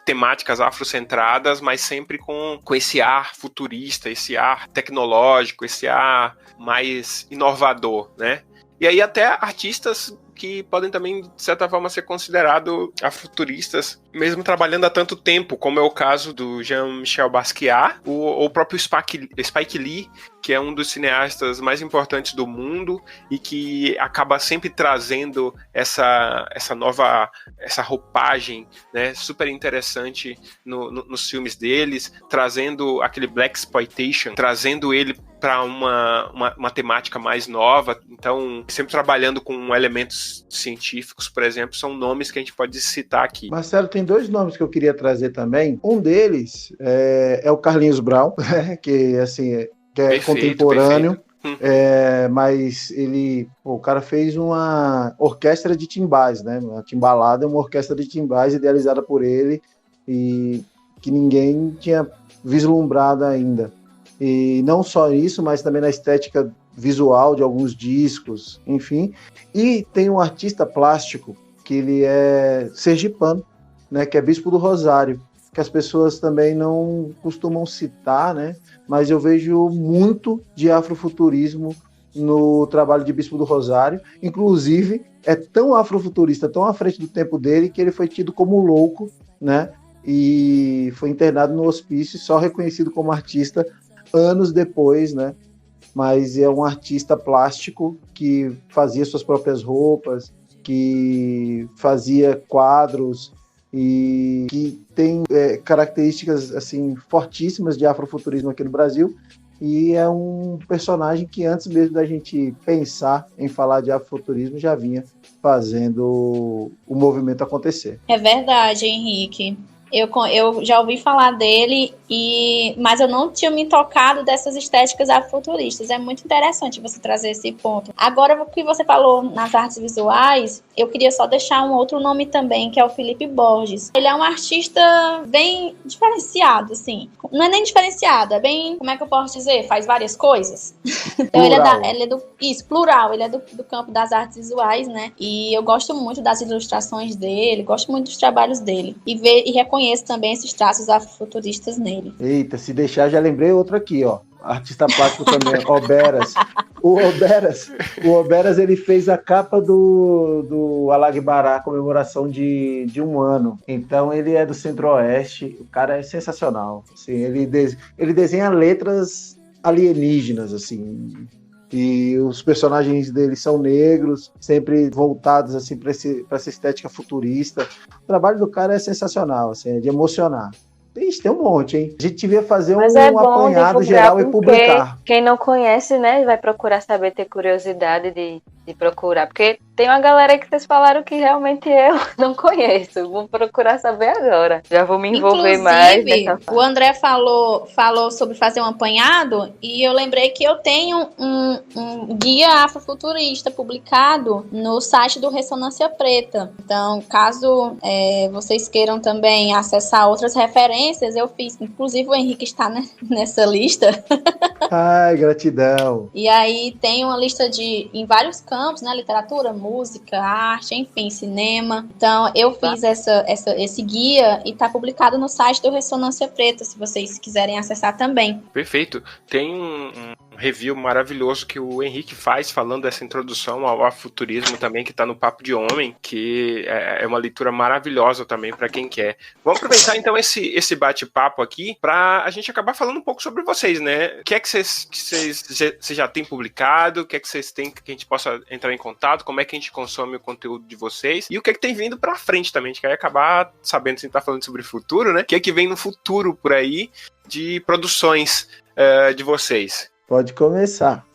temáticas afrocentradas, mas sempre com esse ar futurista, esse ar tecnológico, esse ar mais inovador, né? E aí até artistas que podem também, de certa forma, ser considerados afrofuturistas, mesmo trabalhando há tanto tempo, como é o caso do Jean-Michel Basquiat, ou o próprio Spike Lee, que é um dos cineastas mais importantes do mundo e que acaba sempre trazendo essa roupagem, né, super interessante nos filmes deles, trazendo aquele blaxploitation, trazendo ele para uma temática mais nova. Então, sempre trabalhando com elementos científicos, por exemplo, são nomes que a gente pode citar aqui. Marcelo, tem dois nomes que eu queria trazer também. Um deles é o Carlinhos Brown, que assim, que é perfeito, contemporâneo, mas o cara fez uma orquestra de timbais, né? A Timbalada é uma orquestra de timbais idealizada por ele e que ninguém tinha vislumbrado ainda. E não só isso, mas também na estética visual de alguns discos, enfim. E tem um artista plástico que ele é sergipano, né? Que é Bispo do Rosário, que as pessoas também não costumam citar, né? Mas eu vejo muito de afrofuturismo no trabalho de Bispo do Rosário. Inclusive, é tão afrofuturista, tão à frente do tempo dele, que ele foi tido como louco, né? E foi internado no hospício, só reconhecido como artista anos depois, né? Mas é um artista plástico que fazia suas próprias roupas, que fazia quadros e que tem características assim fortíssimas de afrofuturismo aqui no Brasil, e é um personagem que antes mesmo da gente pensar em falar de afrofuturismo já vinha fazendo o movimento acontecer. É verdade, Henrique. Eu já ouvi falar dele, mas eu não tinha me tocado dessas estéticas afrofuturistas. É muito interessante você trazer esse ponto. Agora, o que você falou nas artes visuais, eu queria só deixar um outro nome também, que é o Felipe Borges. Ele é um artista bem diferenciado, assim. Não é nem diferenciado, é bem, como é que eu posso dizer? Faz várias coisas. Então, plural. Ele é do campo das artes visuais, né? E eu gosto muito das ilustrações dele, gosto muito dos trabalhos dele. E reconheço também esses traços afrofuturistas nele. Eita, se deixar, já lembrei outro aqui, ó. Artista plástico também, Oberas. O Oberas, ele fez a capa do Alagbará, comemoração de 1 ano. Então, ele é do Centro-Oeste. O cara é sensacional. Assim, ele desenha letras alienígenas, assim. E os personagens dele são negros, sempre voltados assim, para essa estética futurista. O trabalho do cara é sensacional, assim, é de emocionar. Ixi, tem um monte, hein? A gente devia fazer um apanhado geral e publicar. Quem não conhece, né, vai procurar saber, ter curiosidade de procurar. Porque tem uma galera que vocês falaram que realmente eu não conheço. Vou procurar saber agora. Já vou me envolver mais nessa fase. O André falou sobre fazer um apanhado, e eu lembrei que eu tenho um guia afrofuturista publicado no site do Ressonância Preta. Então, caso vocês queiram também acessar outras referências, eu fiz. Inclusive, o Henrique está nessa lista. Ai, gratidão. E aí tem uma lista em vários campos, né? Literatura, música, arte, enfim, cinema. Então, eu fiz esse guia e está publicado no site do Ressonância Preta, se vocês quiserem acessar também. Perfeito. Tem review maravilhoso que o Henrique faz, falando dessa introdução ao afuturismo também, que está no Papo de Homem, que é uma leitura maravilhosa também para quem quer. Vamos aproveitar então esse bate-papo aqui para a gente acabar falando um pouco sobre vocês, né? O que é que vocês já têm publicado, o que é que vocês têm que a gente possa entrar em contato, como é que a gente consome o conteúdo de vocês e o que é que tem vindo para frente também. A gente quer acabar sabendo, se a gente tá falando sobre futuro, né? O que é que vem no futuro por aí de produções de vocês. Pode começar.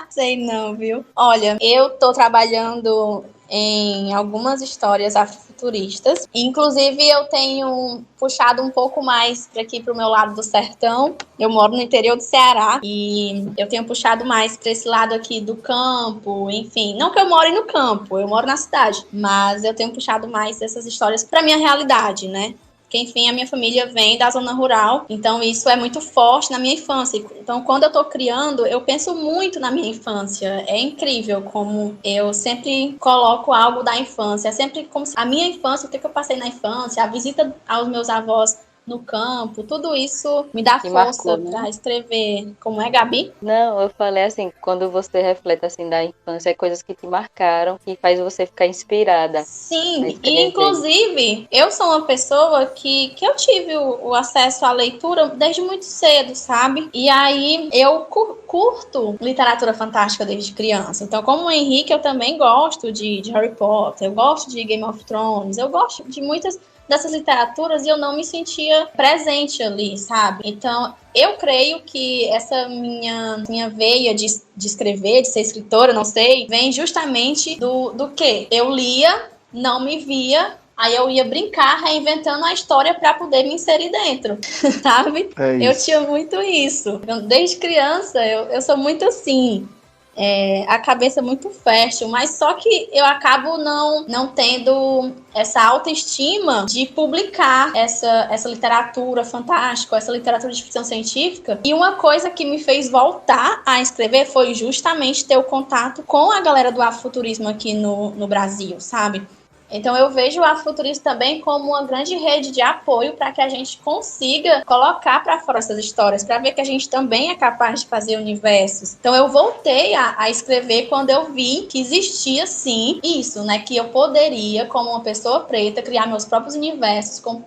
Sei não, viu? Olha, eu tô trabalhando em algumas histórias afrofuturistas. Inclusive, eu tenho puxado um pouco mais para aqui pro meu lado do sertão. Eu moro no interior do Ceará e eu tenho puxado mais para esse lado aqui do campo, enfim. Não que eu more no campo, eu moro na cidade, mas eu tenho puxado mais essas histórias para minha realidade, né? Porque, enfim, a minha família vem da zona rural, então isso é muito forte na minha infância. Então, quando eu tô criando, eu penso muito na minha infância. É incrível como eu sempre coloco algo da infância. É sempre como se a minha infância, o que eu passei na infância, a visita aos meus avós no campo, tudo isso me dá força para escrever. Como é, Gabi? Não, eu falei assim, quando você reflete assim da infância, coisas que te marcaram, que faz você ficar inspirada. Sim, e inclusive, eu sou uma pessoa que eu tive o acesso à leitura desde muito cedo, sabe? E aí, eu curto literatura fantástica desde criança. Então, como o Henrique, eu também gosto de Harry Potter, eu gosto de Game of Thrones, eu gosto de muitas dessas literaturas e eu não me sentia presente ali, sabe? Então, eu creio que essa minha veia de escrever, de ser escritora, não sei, vem justamente do quê? Eu lia, não me via, aí eu ia brincar, reinventando a história para poder me inserir dentro, sabe? Eu tinha muito isso. Desde criança, eu sou muito assim. A cabeça muito fértil, mas só que eu acabo não tendo essa autoestima de publicar essa literatura fantástica, essa literatura de ficção científica. E uma coisa que me fez voltar a escrever foi justamente ter o contato com a galera do afrofuturismo aqui no Brasil, sabe? Então eu vejo o afrofuturismo também como uma grande rede de apoio para que a gente consiga colocar para fora essas histórias, para ver que a gente também é capaz de fazer universos. Então eu voltei a escrever quando eu vi que existia sim isso, né? Que eu poderia, como uma pessoa preta, criar meus próprios universos com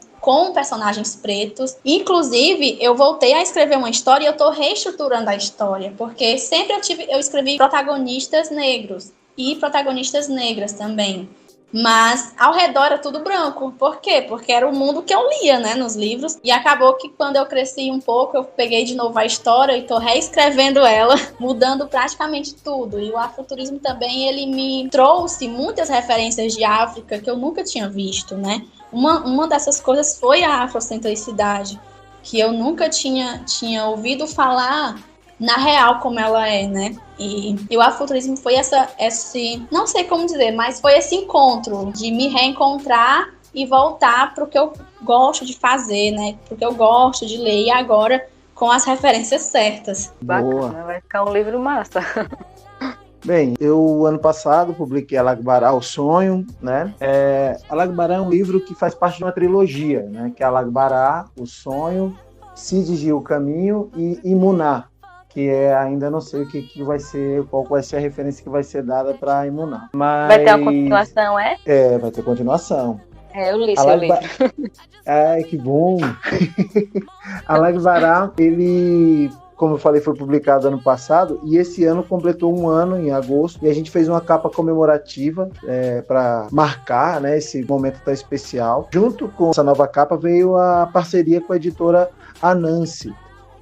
personagens pretos. Inclusive, eu voltei a escrever uma história e eu estou reestruturando a história, porque sempre eu escrevi protagonistas negros e protagonistas negras também. Mas ao redor era tudo branco. Por quê? Porque era o mundo que eu lia, né, nos livros. E acabou que quando eu cresci um pouco, eu peguei de novo a história e tô reescrevendo ela, mudando praticamente tudo. E o afrofuturismo também, ele me trouxe muitas referências de África que eu nunca tinha visto, né? Uma dessas coisas foi a afrocentricidade, que eu nunca tinha ouvido falar na real como ela é, né? E o afrofuturismo foi esse, não sei como dizer, mas foi esse encontro de me reencontrar e voltar para o que eu gosto de fazer, né? Porque eu gosto de ler e agora com as referências certas. Boa. Bacana, vai ficar um livro massa. Bem, eu ano passado publiquei Alagbará, O Sonho, né? Alagbará é um livro que faz parte de uma trilogia, né? Que é Alagbará, O Sonho, Cid, O Caminho e Imuná, que ainda não sei o que vai ser, qual vai ser a referência que vai ser dada para Imuná. Mas vai ter uma continuação, vai ter continuação. Eu li seu livro. Ai, que bom! Alagbará, ele, como eu falei, foi publicado ano passado e esse ano completou um ano, em agosto, e a gente fez uma capa comemorativa para marcar, né, esse momento tão especial. Junto com essa nova capa veio a parceria com a editora Anansi.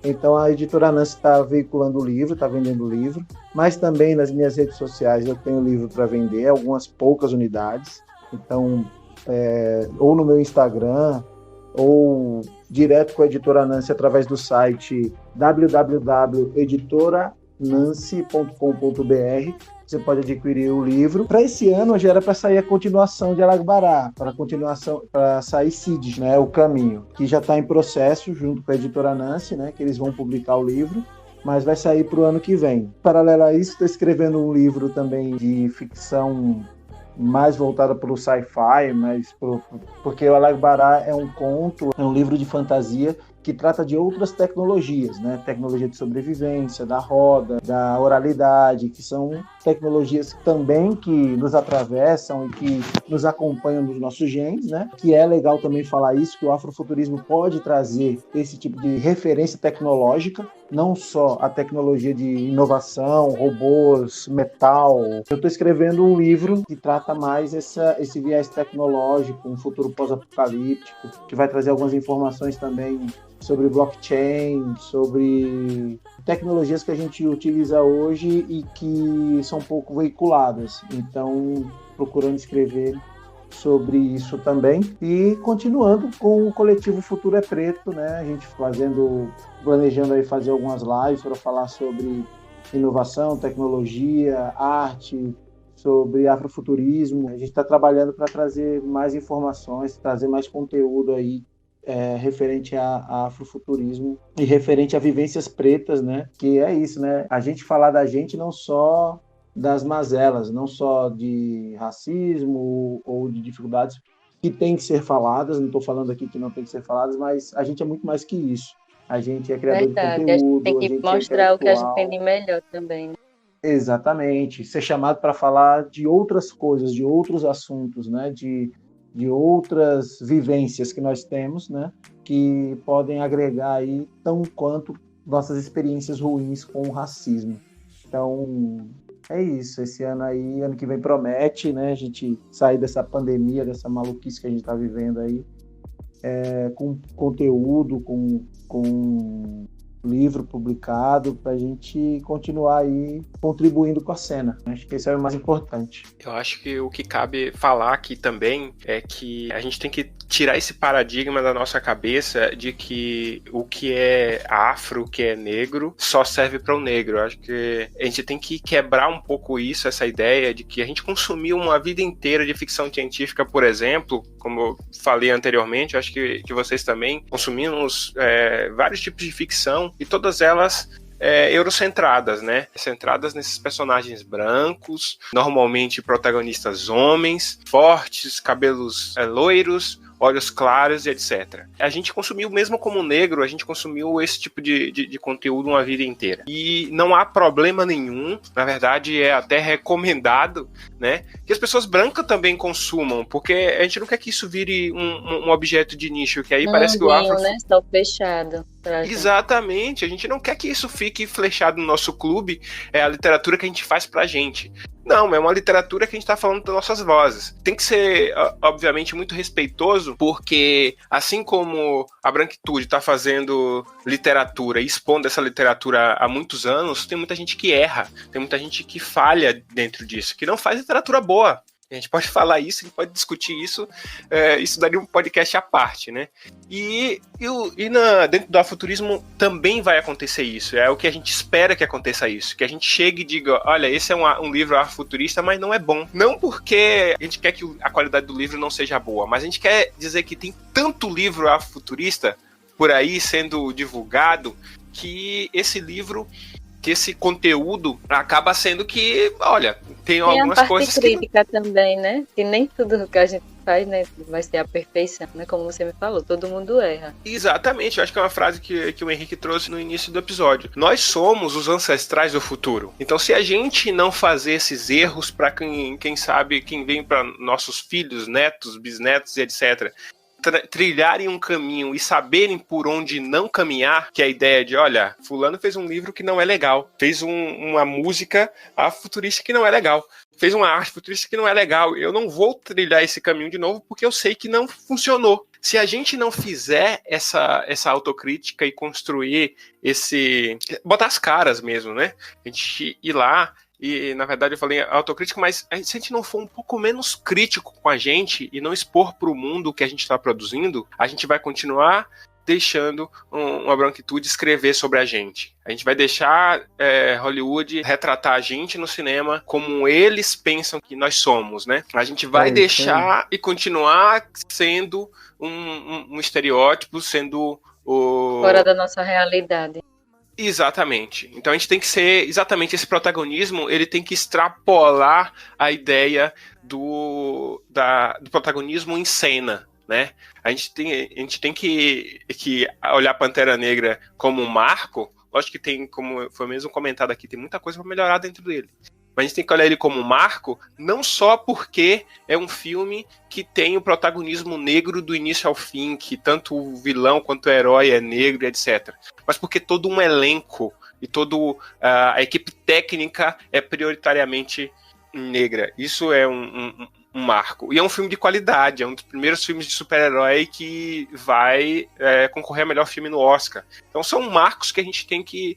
Então a editora Nancy está veiculando o livro, está vendendo o livro, mas também nas minhas redes sociais eu tenho o livro para vender, algumas poucas unidades. Então, ou no meu Instagram, ou direto com a editora Nancy através do site www.editoranancy.com.br. Você pode adquirir o livro. Para esse ano já era para sair a continuação de Alagbará, para sair Cid, né, O Caminho, que já está em processo junto com a editora Nancy, né, que eles vão publicar o livro, mas vai sair para o ano que vem. Paralelo a isso, estou escrevendo um livro também de ficção mais voltada para o sci-fi, porque o Alagbará é um conto, é um livro de fantasia que trata de outras tecnologias, né? Tecnologia de sobrevivência, da roda, da oralidade, que são tecnologias também que nos atravessam e que nos acompanham nos nossos genes, né? Que é legal também falar isso, que o afrofuturismo pode trazer esse tipo de referência tecnológica, não só a tecnologia de inovação, robôs, metal. Eu estou escrevendo um livro que trata mais esse viés tecnológico, um futuro pós-apocalíptico, que vai trazer algumas informações também sobre blockchain, sobre tecnologias que a gente utiliza hoje e que são pouco veiculadas. Então, procurando escrever sobre isso também. E continuando com o coletivo Futuro é Preto, né? A gente planejando aí fazer algumas lives para falar sobre inovação, tecnologia, arte, sobre afrofuturismo. A gente está trabalhando para trazer mais informações, trazer mais conteúdo aí referente a afrofuturismo e referente a vivências pretas, né? Que é isso, né? A gente falar da gente não só das mazelas, não só de racismo ou de dificuldades que têm que ser faladas, não estou falando aqui que não tem que ser faladas, mas a gente é muito mais que isso. A gente é criador Verdade, de conteúdo, a gente tem que mostrar o que a gente tem de melhor também. Exatamente, ser chamado para falar de outras coisas, de outros assuntos, né? De outras vivências que nós temos, né? Que podem agregar aí tão quanto nossas experiências ruins com o racismo. Então, é isso. Esse ano aí, ano que vem promete, né? A gente sair dessa pandemia, dessa maluquice que a gente está vivendo aí, com conteúdo, com livro publicado, para a gente continuar aí contribuindo com a cena. Acho que esse é o mais importante. Eu acho que o que cabe falar aqui também é que a gente tem que tirar esse paradigma da nossa cabeça de que o que é afro, o que é negro, só serve para o negro. Eu acho que a gente tem que quebrar um pouco isso, essa ideia de que a gente consumiu uma vida inteira de ficção científica, por exemplo, como eu falei anteriormente, eu acho que vocês também consumimos vários tipos de ficção, e todas elas eurocentradas, né? Centradas nesses personagens brancos, normalmente protagonistas homens, fortes, cabelos loiros, olhos claros e etc. A gente consumiu, mesmo como negro, a gente consumiu esse tipo de conteúdo uma vida inteira. E não há problema nenhum, na verdade é até recomendado, né, que as pessoas brancas também consumam, porque a gente não quer que isso vire um objeto de nicho, que aí parece que o afro... né? Só fechado. Exatamente, a gente não quer que isso fique flechado no nosso clube, é a literatura que a gente faz pra gente. Não, é uma literatura que a gente tá falando das nossas vozes. Tem que ser, obviamente, muito respeitoso, porque assim como a branquitude tá fazendo literatura e expondo essa literatura há muitos anos, tem muita gente que erra, tem muita gente que falha dentro disso, que não faz literatura boa. A gente pode falar isso, a gente pode discutir isso, isso daria um podcast à parte, né? E dentro do afuturismo também vai acontecer isso, é o que a gente espera que aconteça isso, que a gente chegue e diga, olha, esse é um livro afuturista, mas não é bom. Não porque a gente quer que a qualidade do livro não seja boa, mas a gente quer dizer que tem tanto livro afuturista por aí sendo divulgado, que esse livro... que esse conteúdo acaba sendo que, olha, tem algumas coisas que... Tem a parte crítica também, né? Que nem tudo que a gente faz, né, vai ser a perfeição, né? Como você me falou, todo mundo erra. Exatamente, eu acho que é uma frase que o Henrique trouxe no início do episódio. Nós somos os ancestrais do futuro. Então, se a gente não fazer esses erros para quem sabe, quem vem para nossos filhos, netos, bisnetos e etc., trilharem um caminho e saberem por onde não caminhar, que é a ideia de, olha, fulano fez um livro que não é legal, fez uma música futurista que não é legal, fez uma arte futurista que não é legal, eu não vou trilhar esse caminho de novo porque eu sei que não funcionou. Se a gente não fizer essa autocrítica e construir botar as caras mesmo, né? A gente ir lá. E, na verdade, eu falei autocrítica, mas se a gente não for um pouco menos crítico com a gente e não expor para o mundo o que a gente está produzindo, a gente vai continuar deixando uma branquitude escrever sobre a gente. A gente vai deixar Hollywood retratar a gente no cinema como eles pensam que nós somos, né? A gente vai deixar e continuar sendo um estereótipo, sendo fora da nossa realidade. Exatamente. Então a gente tem que ser exatamente esse protagonismo, ele tem que extrapolar a ideia do protagonismo em cena. né? A gente tem que olhar Pantera Negra como um marco. Lógico que tem, como foi mesmo comentado aqui, tem muita coisa para melhorar dentro dele. Mas a gente tem que olhar ele como um marco, não só porque é um filme que tem o protagonismo negro do início ao fim, que tanto o vilão quanto o herói é negro, etc. Mas porque todo um elenco e toda a equipe técnica é prioritariamente negra. Isso é um marco. E é um filme de qualidade, é um dos primeiros filmes de super-herói que vai concorrer a melhor filme no Oscar. Então são marcos que a gente tem que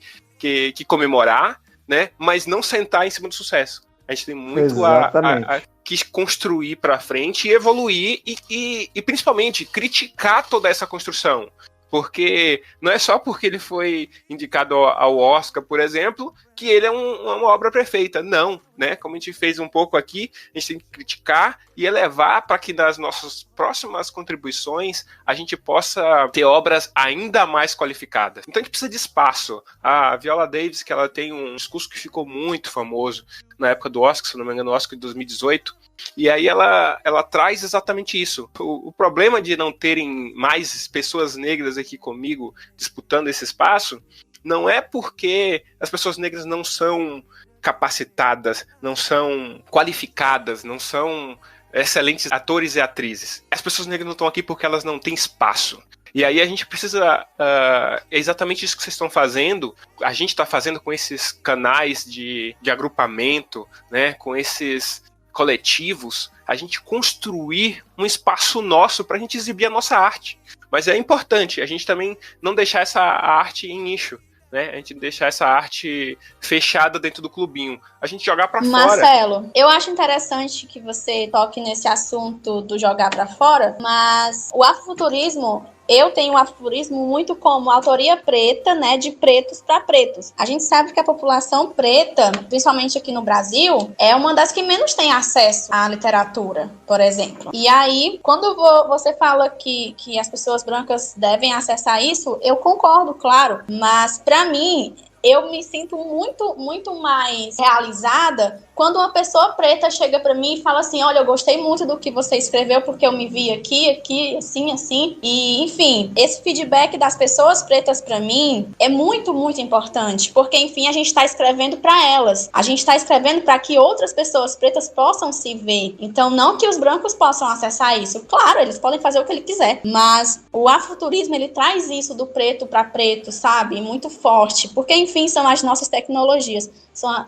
comemorar, né? Mas não sentar em cima do sucesso. A gente tem muito a que construir para frente e evoluir e principalmente criticar toda essa construção. Porque não é só porque ele foi indicado ao Oscar, por exemplo, que ele é uma obra perfeita. Não, né? Como a gente fez um pouco aqui, a gente tem que criticar e elevar para que nas nossas próximas contribuições a gente possa ter obras ainda mais qualificadas. Então a gente precisa de espaço. A Viola Davis, que ela tem um discurso que ficou muito famoso na época do Oscar, se não me engano, no Oscar de 2018, e aí ela traz exatamente isso. O problema de não terem mais pessoas negras aqui comigo disputando esse espaço não é porque as pessoas negras não são capacitadas, não são qualificadas, não são excelentes atores e atrizes. As pessoas negras não estão aqui porque elas não têm espaço. E aí a gente precisa, é exatamente isso que vocês estão fazendo, a gente está fazendo com esses canais de agrupamento, né, com esses coletivos, a gente construir um espaço nosso para a gente exibir a nossa arte. Mas é importante a gente também não deixar essa arte em nicho, né? A gente deixar essa arte fechada dentro do clubinho. A gente jogar para fora. Marcelo, eu acho interessante que você toque nesse assunto do jogar para fora, mas o afrofuturismo, eu tenho o afrofuturismo muito como autoria preta, né, de pretos para pretos. A gente sabe que a população preta, principalmente aqui no Brasil, é uma das que menos tem acesso à literatura, por exemplo. E aí, quando você fala que as pessoas brancas devem acessar isso, eu concordo, claro, mas para mim, eu me sinto muito, muito mais realizada quando uma pessoa preta chega pra mim e fala assim, olha, eu gostei muito do que você escreveu porque eu me vi aqui, assim. E, enfim, esse feedback das pessoas pretas pra mim é muito, muito importante, porque, enfim, a gente tá escrevendo pra elas. A gente tá escrevendo pra que outras pessoas pretas possam se ver. Então, não que os brancos possam acessar isso. Claro, eles podem fazer o que ele quiser, mas o afrofuturismo, ele traz isso do preto pra preto, sabe? Muito forte, porque, enfim, são as nossas tecnologias,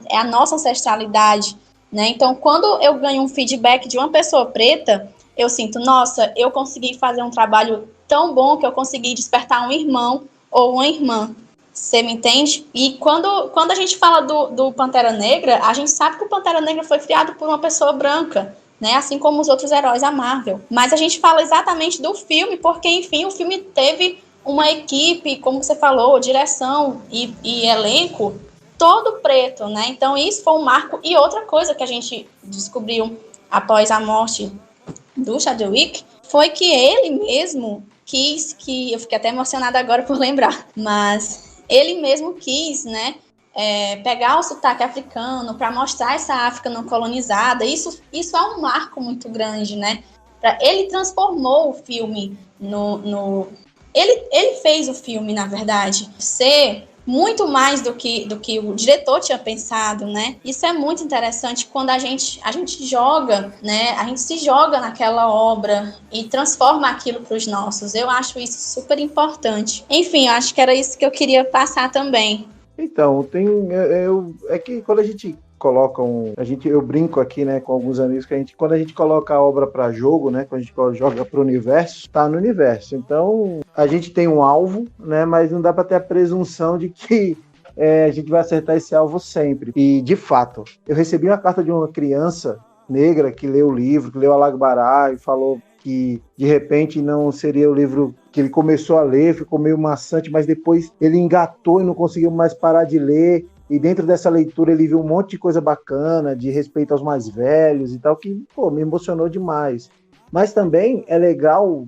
é a nossa ancestralidade, né? Então, quando eu ganho um feedback de uma pessoa preta, eu sinto, nossa, eu consegui fazer um trabalho tão bom que eu consegui despertar um irmão ou uma irmã. Você me entende? E quando a gente fala do Pantera Negra, a gente sabe que o Pantera Negra foi criado por uma pessoa branca, né? Assim como os outros heróis da Marvel. Mas a gente fala exatamente do filme, porque, enfim, o filme teve uma equipe, como você falou, direção e elenco, todo preto, né? Então isso foi um marco. E outra coisa que a gente descobriu após a morte do Chadwick foi que ele mesmo quis, que eu fiquei até emocionada agora por lembrar, mas ele mesmo quis, né, pegar o sotaque africano para mostrar essa África não colonizada. Isso é um marco muito grande, né? Ele transformou o filme Ele fez o filme, na verdade, ser muito mais do que o diretor tinha pensado, né? Isso é muito interessante quando a gente joga, né? A gente se joga naquela obra e transforma aquilo para os nossos. Eu acho isso super importante. Enfim, eu acho que era isso que eu queria passar também. Então, é que quando a gente coloca eu brinco aqui, né, com alguns amigos que quando a gente coloca a obra para jogo, né, quando a gente joga para o universo, tá no universo. Então, a gente tem um alvo, né, mas não dá para ter a presunção de que a gente vai acertar esse alvo sempre. E, de fato, eu recebi uma carta de uma criança negra que leu o livro, que leu Alagbará e falou que, de repente, não seria o livro que ele começou a ler, ficou meio maçante, mas depois ele engatou e não conseguiu mais parar de ler. E dentro dessa leitura ele viu um monte de coisa bacana, de respeito aos mais velhos e tal, que, me emocionou demais. Mas também é legal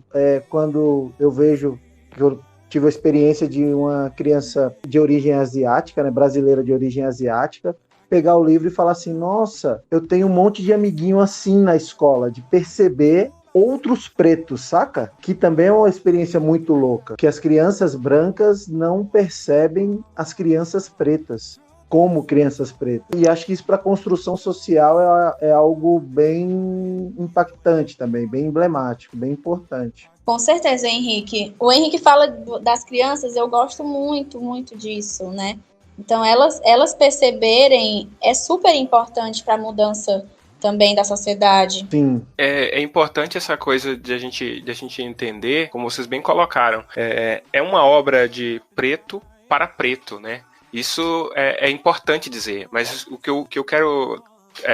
quando eu vejo, que eu tive a experiência de uma criança de origem asiática, né, brasileira de origem asiática, pegar o livro e falar assim, nossa, eu tenho um monte de amiguinho assim na escola, de perceber outros pretos, saca? Que também é uma experiência muito louca, que as crianças brancas não percebem as crianças pretas como crianças pretas. E acho que isso para a construção social é algo bem impactante também, bem emblemático, bem importante. Com certeza, Henrique. O Henrique fala das crianças, eu gosto muito, muito disso, né? Então, elas perceberem é super importante para a mudança também da sociedade. Sim. É importante essa coisa de a gente entender, como vocês bem colocaram, é uma obra de preto para preto, né? Isso é importante dizer, mas o que eu quero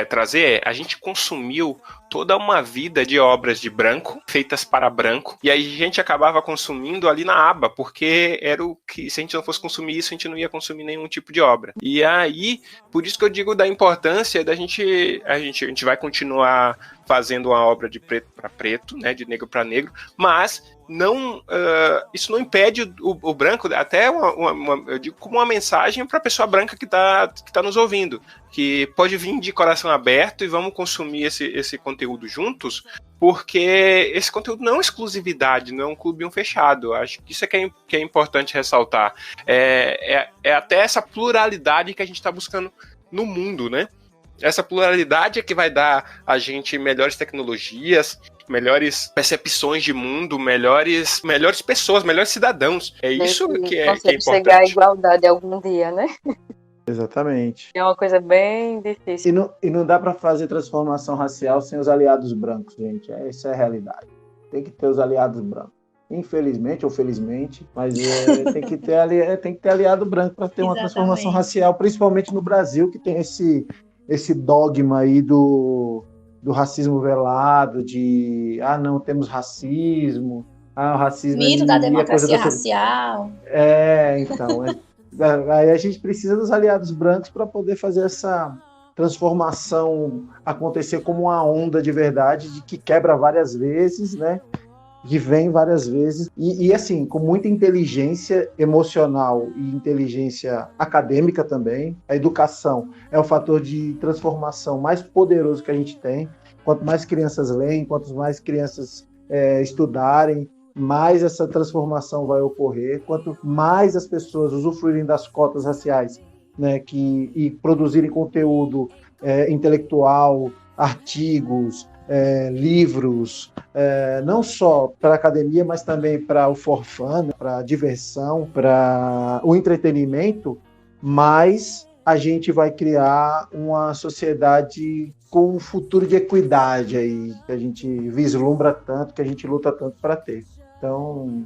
trazer a gente consumiu toda uma vida de obras de branco, feitas para branco, e aí a gente acabava consumindo ali na aba, porque era o que, se a gente não fosse consumir isso, a gente não ia consumir nenhum tipo de obra. E aí, por isso que eu digo da importância da a gente vai continuar fazendo uma obra de preto para preto, né, de negro para negro, mas não, isso não impede o branco, até eu digo como uma mensagem para a pessoa branca que tá nos ouvindo, que pode vir de coração aberto e vamos consumir esse conteúdo juntos, porque esse conteúdo não é exclusividade, não é um clubinho fechado. Acho que isso que é importante ressaltar. É até essa pluralidade que a gente está buscando no mundo, né? Essa pluralidade é que vai dar a gente melhores tecnologias, melhores percepções de mundo, melhores pessoas, melhores cidadãos. É isso que é importante. Chegar à igualdade algum dia, né? Exatamente. É uma coisa bem difícil. E não dá para fazer transformação racial sem os aliados brancos, gente. Essa é a realidade. Tem que ter os aliados brancos. Infelizmente ou felizmente, mas tem que ter aliado branco para ter uma transformação racial, principalmente no Brasil, que tem esse dogma aí do racismo velado, de não temos racismo, o racismo mito da democracia racial. Então, aí a gente precisa dos aliados brancos para poder fazer essa transformação acontecer como uma onda de verdade, de que quebra várias vezes, né? Que vem várias vezes, e assim, com muita inteligência emocional e inteligência acadêmica também. A educação é o fator de transformação mais poderoso que a gente tem. Quanto mais crianças leem, quanto mais crianças estudarem, mais essa transformação vai ocorrer. Quanto mais as pessoas usufruírem das cotas raciais, né, e produzirem conteúdo intelectual, artigos, livros, não só para a academia, mas também para o for fun, para a diversão, para o entretenimento, mas a gente vai criar uma sociedade com um futuro de equidade aí, que a gente vislumbra tanto, que a gente luta tanto para ter. Então,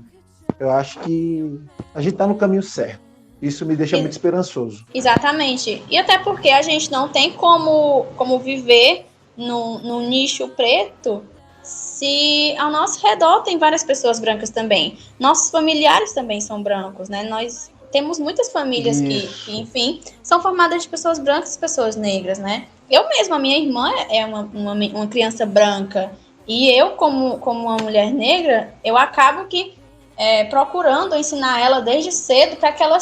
eu acho que a gente está no caminho certo. Isso me deixa muito esperançoso. Exatamente. E até porque a gente não tem como viver no nicho preto se ao nosso redor tem várias pessoas brancas também. Nossos familiares também são brancos, né? Nós temos muitas famílias que, enfim, são formadas de pessoas brancas e pessoas negras, né? Eu mesma, a minha irmã é uma criança branca, e eu, como uma mulher negra, eu acabo que procurando ensinar ela desde cedo para que ela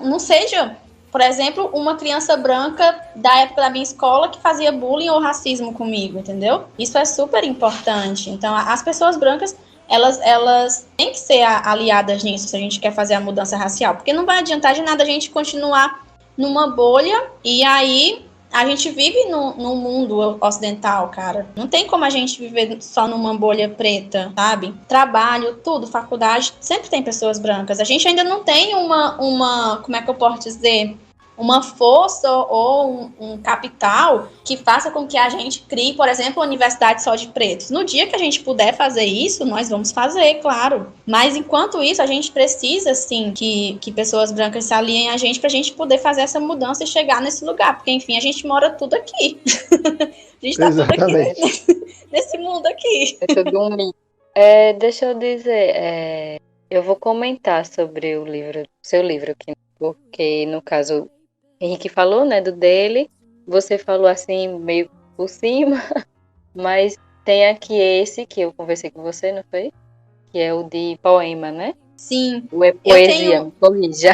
não seja, por exemplo, uma criança branca da época da minha escola que fazia bullying ou racismo comigo, entendeu? Isso é super importante. Então, as pessoas brancas, elas têm que ser aliadas nisso se a gente quer fazer a mudança racial, porque não vai adiantar de nada a gente continuar numa bolha e aí a gente vive no mundo ocidental, cara. Não tem como a gente viver só numa bolha preta, sabe? Trabalho, tudo, faculdade, sempre tem pessoas brancas. A gente ainda não tem uma como é que eu posso dizer? Uma força ou um capital que faça com que a gente crie, por exemplo, uma universidade só de pretos. No dia que a gente puder fazer isso, nós vamos fazer, claro. Mas enquanto isso, a gente precisa, sim, que pessoas brancas se aliem a gente pra gente poder fazer essa mudança e chegar nesse lugar. Porque, enfim, a gente mora tudo aqui. A gente tá Exatamente. tudo aqui nesse mundo aqui. É tudo um mito. Deixa eu dizer, eu vou comentar sobre o seu livro aqui, porque, no caso, Henrique falou, né, do dele, você falou assim, meio por cima, mas tem aqui esse que eu conversei com você, não foi? Que é o de poema, né? Sim. Ou é poesia? Me corrija.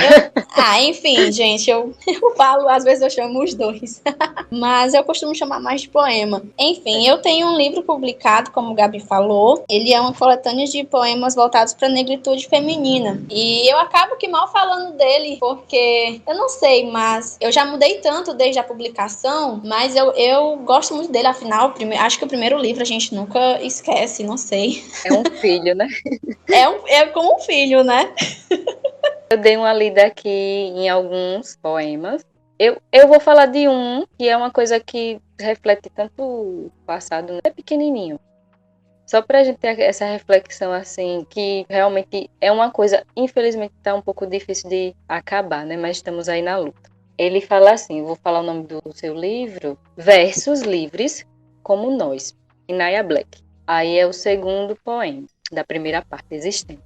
Enfim, gente, eu falo, às vezes eu chamo os dois. Mas eu costumo chamar mais de poema. Enfim, eu tenho um livro publicado, como o Gabi falou. Ele é uma coletânea de poemas voltados para a negritude feminina. E eu acabo que mal falando dele, porque eu não sei, mas eu já mudei tanto desde a publicação, mas eu gosto muito dele, afinal, acho que o primeiro livro a gente nunca esquece, não sei. É um filho, né? É como um filho, né? Eu dei uma lida aqui em alguns poemas. Eu vou falar de um que é uma coisa que reflete tanto o passado, né? É pequenininho. Só pra gente ter essa reflexão, assim, que realmente é uma coisa, infelizmente, tá um pouco difícil de acabar, né? Mas estamos aí na luta. Ele fala assim, vou falar o nome do seu livro, Versos Livres como Nós, Inaya Black. Aí é o segundo poema da primeira parte, Existente.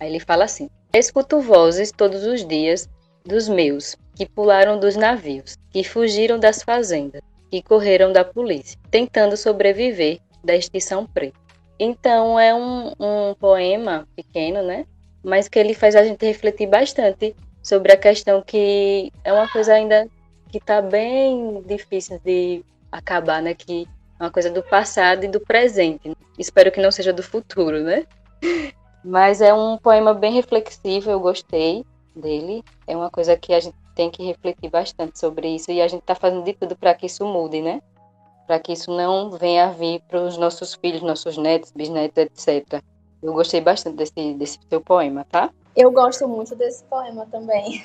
Aí ele fala assim: escuto vozes todos os dias dos meus, que pularam dos navios, que fugiram das fazendas, que correram da polícia, tentando sobreviver da extinção preta. Então é um poema pequeno, né? Mas que ele faz a gente refletir bastante sobre a questão que é uma coisa ainda que está bem difícil de acabar, né? Que é uma coisa do passado e do presente. Espero que não seja do futuro, né? Mas é um poema bem reflexivo, eu gostei dele. É uma coisa que a gente tem que refletir bastante sobre isso e a gente está fazendo de tudo para que isso mude, né? Para que isso não venha a vir para os nossos filhos, nossos netos, bisnetos, etc. Eu gostei bastante desse seu poema, tá? Eu gosto muito desse poema também.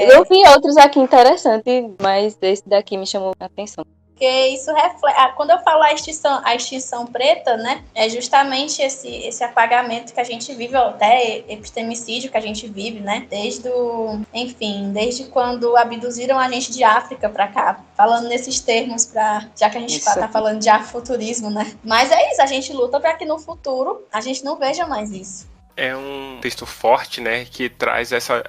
Eu vi outros aqui interessantes, mas esse daqui me chamou a atenção. Porque isso reflete. Quando eu falo a extinção preta, né, é justamente esse apagamento que a gente vive, até epistemicídio que a gente vive, né, desde quando abduziram a gente de África para cá, falando nesses termos, já que a gente está falando de afrofuturismo, né. Mas é isso, a gente luta para que no futuro a gente não veja mais isso. É um texto forte, né, que traz essa,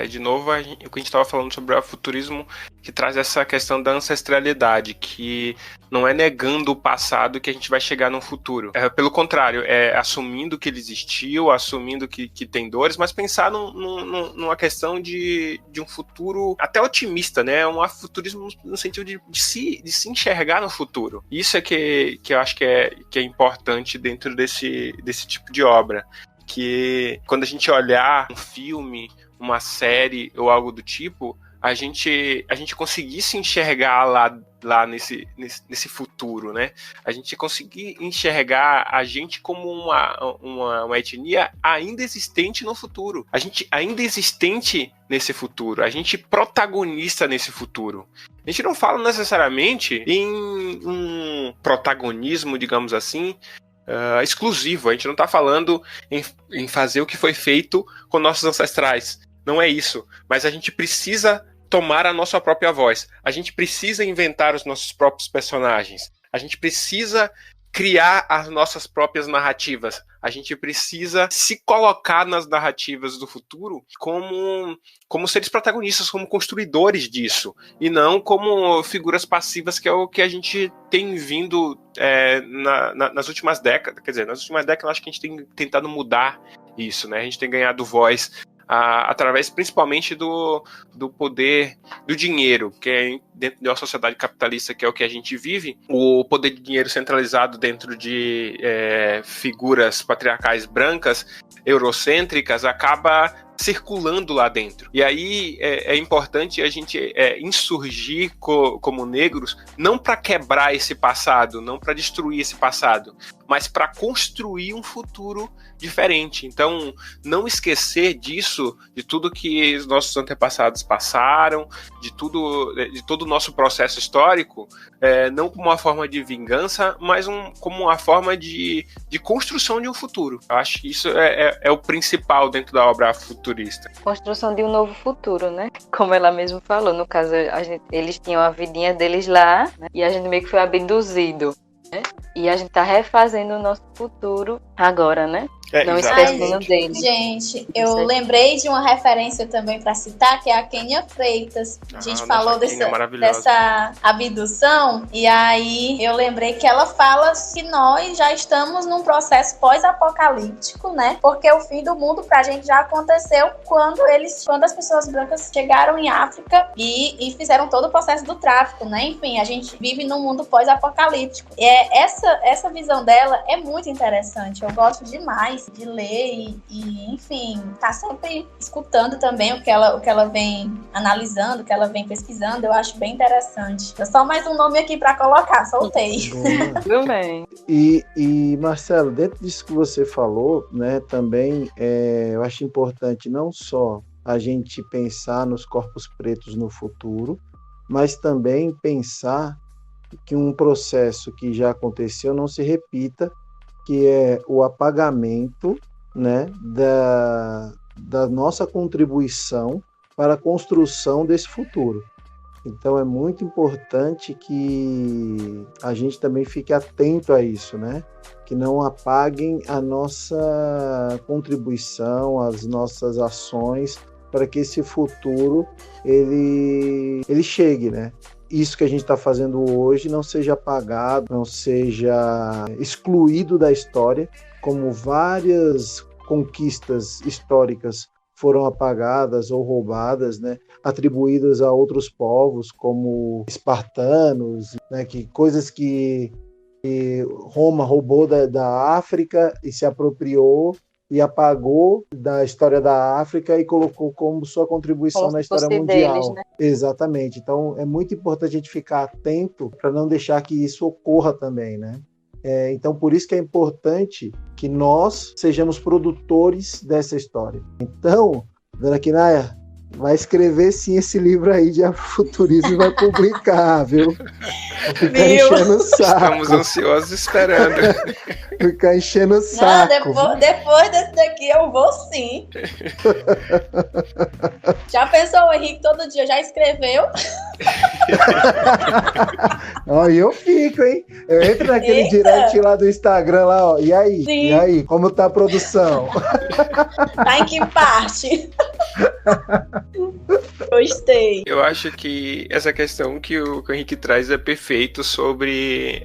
de novo, o que a gente estava falando sobre o futurismo, que traz essa questão da ancestralidade, que não é negando o passado que a gente vai chegar no futuro. Pelo contrário, é assumindo que ele existiu, assumindo que tem dores, mas pensar numa questão de um futuro até otimista, né, um futurismo no sentido de se enxergar no futuro. Isso é que eu acho que é importante dentro desse tipo de obra. Que quando a gente olhar um filme, uma série ou algo do tipo, a gente conseguir se enxergar lá nesse futuro, né? A gente conseguir enxergar a gente como uma etnia ainda existente no futuro. A gente ainda existente nesse futuro. A gente protagonista nesse futuro. A gente não fala necessariamente em um protagonismo, digamos assim, exclusivo. A gente não está falando em fazer o que foi feito com nossos ancestrais. Não é isso. Mas a gente precisa tomar a nossa própria voz. A gente precisa inventar os nossos próprios personagens. A gente precisa criar as nossas próprias narrativas. A gente precisa se colocar nas narrativas do futuro como seres protagonistas, como construidores disso, e não como figuras passivas, que é o que a gente tem vindo nas últimas décadas. Quer dizer, nas últimas décadas eu acho que a gente tem tentado mudar isso, né? A gente tem ganhado voz através principalmente do poder do dinheiro, que é dentro de uma sociedade capitalista, que é o que a gente vive. O poder de dinheiro centralizado dentro de figuras patriarcais brancas, eurocêntricas, acaba circulando lá dentro. E aí é importante a gente insurgir como negros, não para quebrar esse passado, não para destruir esse passado, mas para construir um futuro diferente. Então, não esquecer disso, de tudo que os nossos antepassados passaram, de todo o nosso processo histórico, não como uma forma de vingança, mas como uma forma de construção de um futuro. Eu acho que isso é o principal dentro da obra futurista. Construção de um novo futuro, né? Como ela mesmo falou, no caso, eles tinham a vidinha deles lá, né? E a gente meio que foi abduzido, né? E a gente tá refazendo o nosso futuro agora, né? Não esquecendo dele. Gente, eu lembrei de uma referência também para citar, que é a Kênia Freitas. A gente falou dessa abdução, e aí eu lembrei que ela fala que nós já estamos num processo pós-apocalíptico, né? Porque o fim do mundo pra gente já aconteceu quando as pessoas brancas chegaram em África e fizeram todo o processo do tráfico, né? Enfim, a gente vive num mundo pós-apocalíptico. Essa visão dela é muito interessante. Eu gosto demais de ler e enfim, tá sempre escutando também o que ela vem analisando, o que ela vem pesquisando. Eu acho bem interessante. É só mais um nome aqui para colocar, soltei. Tudo bem. E Marcelo, dentro disso que você falou, né, também eu acho importante não só a gente pensar nos corpos pretos no futuro, mas também pensar que um processo que já aconteceu não se repita, que é o apagamento, né, da nossa contribuição para a construção desse futuro. Então é muito importante que a gente também fique atento a isso, né? Que não apaguem a nossa contribuição, as nossas ações para que esse futuro ele chegue, né? Isso que a gente está fazendo hoje não seja apagado, não seja excluído da história, como várias conquistas históricas foram apagadas ou roubadas, né, atribuídas a outros povos, como espartanos, né, coisas que Roma roubou da África e se apropriou e apagou da história da África e colocou como sua contribuição na história mundial. Deles, né? Exatamente. Então, é muito importante a gente ficar atento para não deixar que isso ocorra também, né? Então, por isso que é importante que nós sejamos produtores dessa história. Então, dona Quinaia, vai escrever sim esse livro aí de afrofuturismo e vai publicar, viu? Vai ficar enchendo o saco. Estamos ansiosos esperando. Ficar enchendo o saco. Não, depois desse daqui eu vou sim. Já pensou, o Henrique todo dia já escreveu? Ó, e eu fico, hein? Eu entro naquele direct lá do Instagram lá, ó. E aí? Sim. E aí? Como tá a produção? Tá em que parte? Gostei. Eu acho que essa questão que o Henrique traz é perfeito sobre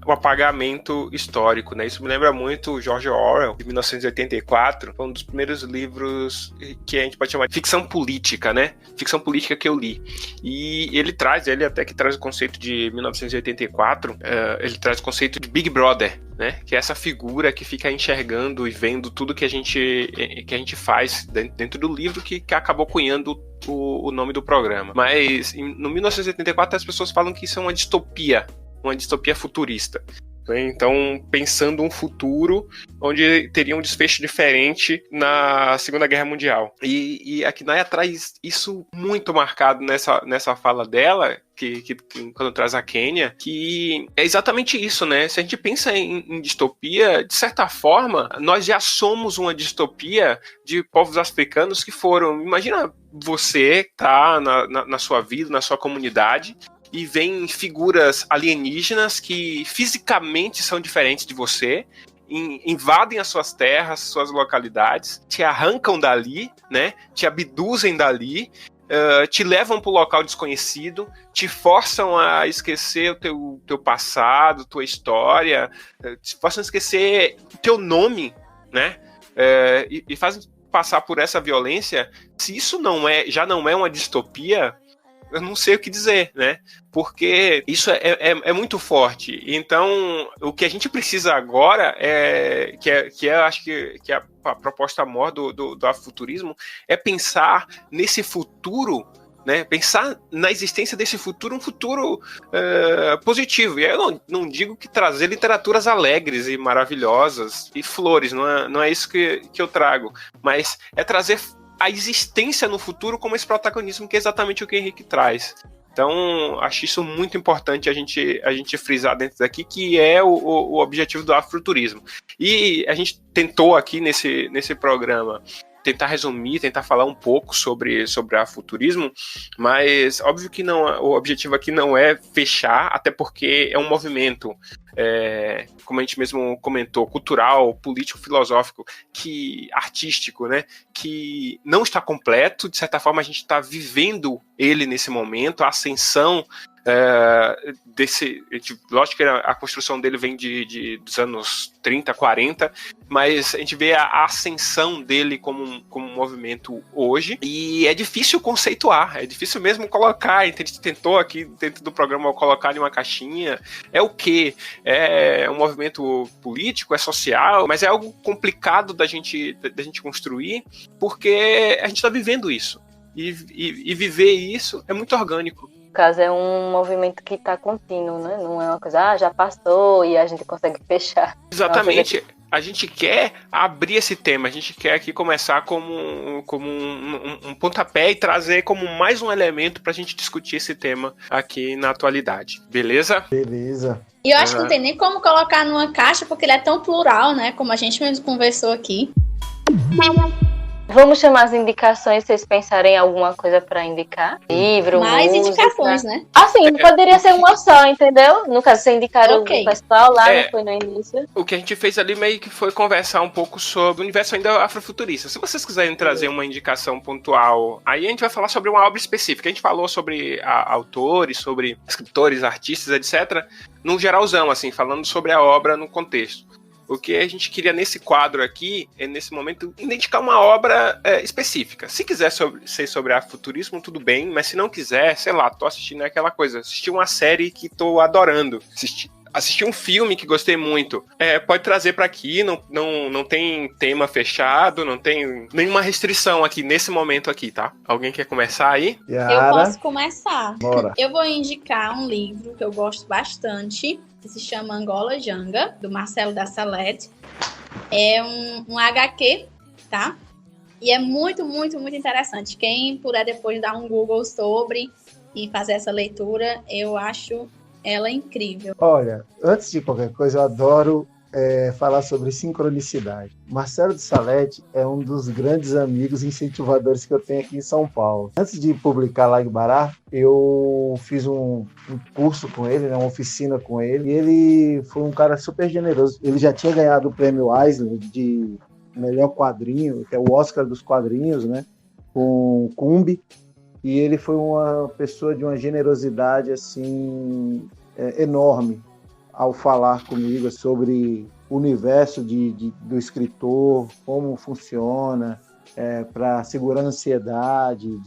o apagamento histórico, né? Isso me lembra muito o George Orwell, de 1984, foi um dos primeiros livros que a gente pode chamar de ficção política, né? Ficção política que eu li. E ele até que traz o conceito de 1984, ele traz o conceito de Big Brother, né? Que é essa figura que fica enxergando e vendo tudo que a gente faz dentro do livro, que acabou cunhando o nome do programa. Mas no 1984 as pessoas falam que isso é uma distopia futurista. Então, pensando um futuro onde teria um desfecho diferente na Segunda Guerra Mundial. E a Quinaia traz isso muito marcado nessa fala dela, que quando traz a Quênia, que é exatamente isso, né? Se a gente pensa em distopia, de certa forma, nós já somos uma distopia de povos africanos que foram... Imagina você tá na sua vida, na sua comunidade, e vem figuras alienígenas que fisicamente são diferentes de você, invadem as suas terras, suas localidades, te arrancam dali, né? Te abduzem dali, te levam para o local desconhecido, te forçam a esquecer o teu passado, tua história, te forçam a esquecer o teu nome, né? E fazem passar por essa violência. Se isso já não é uma distopia, eu não sei o que dizer, né? Porque isso é muito forte. Então, o que a gente precisa agora que eu acho que é a proposta maior do afrofuturismo, é pensar nesse futuro, né? Pensar na existência desse futuro, um futuro positivo. E aí eu não digo que trazer literaturas alegres e maravilhosas e flores, não é isso que eu trago, mas é trazer a existência no futuro como esse protagonismo, que é exatamente o que o Henrique traz. Então, acho isso muito importante a gente frisar dentro daqui, que é o objetivo do afrofuturismo. E a gente tentou aqui nesse programa tentar resumir, tentar falar um pouco sobre afrofuturismo, mas óbvio que não, o objetivo aqui não é fechar, até porque é um movimento, como a gente mesmo comentou, cultural, político, filosófico, artístico, né, que não está completo. De certa forma a gente está vivendo ele nesse momento, a ascensão lógico que a construção dele vem dos anos 30, 40, mas a gente vê a ascensão dele como um movimento hoje, e é difícil conceituar, é difícil mesmo colocar. A gente tentou aqui dentro do programa colocar em uma caixinha, o quê? É um movimento político, é social, mas é algo complicado da gente construir, porque a gente está vivendo isso, e viver isso é muito orgânico. No caso, é um movimento que está contínuo, né? Não é uma coisa, já passou e a gente consegue fechar. Exatamente. A gente quer abrir esse tema, a gente quer aqui começar como um pontapé e trazer como mais um elemento para a gente discutir esse tema aqui na atualidade. Beleza? Beleza. E eu acho que não tem nem como colocar numa caixa, porque ele é tão plural, né? Como a gente mesmo conversou aqui. Vamos chamar as indicações, vocês pensarem em alguma coisa para indicar? Livro, mais música. Indicações, né? Assim, poderia ser uma só, entendeu? No caso, vocês indicaram o pessoal lá, não foi no início. O que a gente fez ali meio que foi conversar um pouco sobre o universo ainda afrofuturista. Se vocês quiserem trazer uma indicação pontual, aí a gente vai falar sobre uma obra específica. A gente falou sobre autores, sobre escritores, artistas, etc., num geralzão, assim, falando sobre a obra no contexto. O que a gente queria nesse quadro aqui, nesse momento, identificar uma obra específica. Se quiser ser sobre afrofuturismo, tudo bem, mas se não quiser, sei lá, tô assistindo aquela coisa, assisti uma série que tô adorando, assisti um filme que gostei muito. Pode trazer para aqui, não tem tema fechado, não tem nenhuma restrição aqui, nesse momento aqui, tá? Alguém quer começar aí? Yara. Eu posso começar. Bora. Eu vou indicar um livro que eu gosto bastante, que se chama Angola Janga, do Marcelo da Salete. É um HQ, tá? E é muito, muito, muito interessante. Quem puder depois dar um Google sobre e fazer essa leitura, eu acho ela incrível. Olha, antes de qualquer coisa, eu adoro falar sobre sincronicidade. Marcelo de Salete é um dos grandes amigos e incentivadores que eu tenho aqui em São Paulo. Antes de publicar lá em Bará, eu fiz um curso com ele, uma oficina com ele, e ele foi um cara super generoso. Ele já tinha ganhado o prêmio Eisner de melhor quadrinho, que é o Oscar dos quadrinhos, né, com Cumbi, e ele foi uma pessoa de uma generosidade assim enorme ao falar comigo sobre o universo do escritor, como funciona, para segurar a ansiedade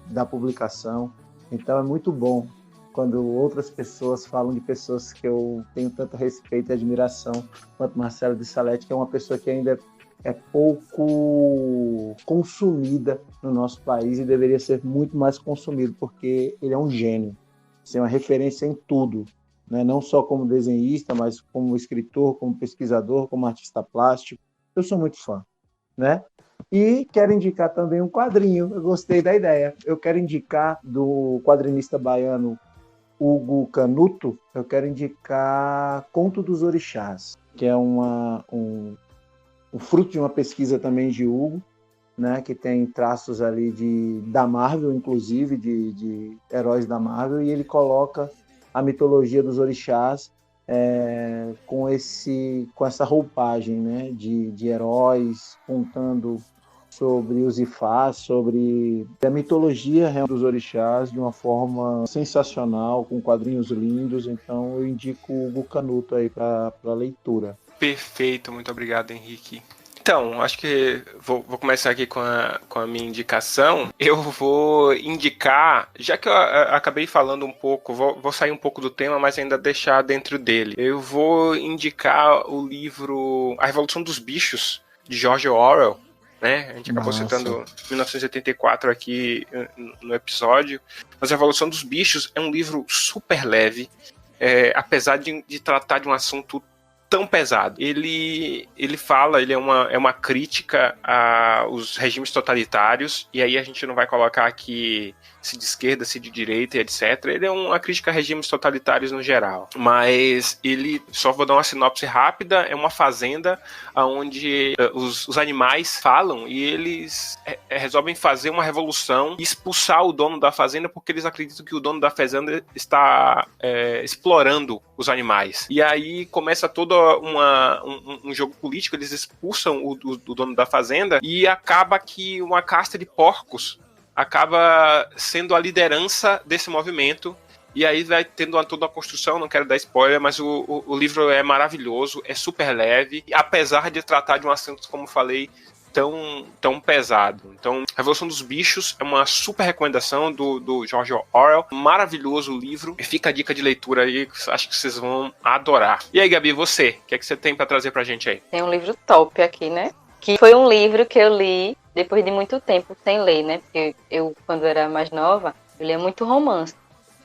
da publicação. Então é muito bom quando outras pessoas falam de pessoas que eu tenho tanto respeito e admiração quanto Marcelo de Salete, que é uma pessoa que ainda é pouco consumida no nosso país e deveria ser muito mais consumido, porque ele é um gênio, é uma referência em tudo, né? Não só como desenhista, mas como escritor, como pesquisador, como artista plástico. Eu sou muito fã, né? E quero indicar também um quadrinho, eu gostei da ideia. Eu quero indicar do quadrinista baiano Hugo Canuto, eu quero indicar Conto dos Orixás, que é um fruto de uma pesquisa também de Hugo, né, que tem traços ali da Marvel, inclusive, de heróis da Marvel, e ele coloca a mitologia dos orixás com essa roupagem, né, de heróis, contando sobre os ifás, sobre a mitologia real dos orixás de uma forma sensacional, com quadrinhos lindos. Então eu indico o Hugo Canuto aí para leitura. Perfeito, muito obrigado, Henrique. Então, acho que vou começar aqui com a minha indicação. Eu vou indicar, já que eu acabei falando um pouco, vou sair um pouco do tema, mas ainda deixar dentro dele. Eu vou indicar o livro A Revolução dos Bichos, de George Orwell, né? A gente acabou citando 1984 aqui no episódio. Mas A Revolução dos Bichos é um livro super leve, apesar de tratar de um assunto tão pesado. Ele fala, ele é uma crítica aos regimes totalitários, e aí a gente não vai colocar aqui se de esquerda, se de direita, etc. Ele é uma crítica a regimes totalitários no geral. Mas ele, só vou dar uma sinopse rápida, é uma fazenda onde os animais falam e eles resolvem fazer uma revolução e expulsar o dono da fazenda porque eles acreditam que o dono da fazenda está explorando os animais. E aí começa todo um jogo político, eles expulsam o dono da fazenda e acaba que uma casta de porcos acaba sendo a liderança desse movimento. E aí vai tendo toda a construção, não quero dar spoiler, mas o livro é maravilhoso, é super leve, apesar de tratar de um assunto, como falei, tão pesado. Então, Revolução dos Bichos é uma super recomendação do George Orwell, maravilhoso o livro, e fica a dica de leitura aí, acho que vocês vão adorar. E aí, Gabi, você, o que é que você tem pra trazer pra gente aí? Tem um livro top aqui, né? Que foi um livro que eu li depois de muito tempo sem ler, né? Porque eu, quando era mais nova, eu lia muito romance.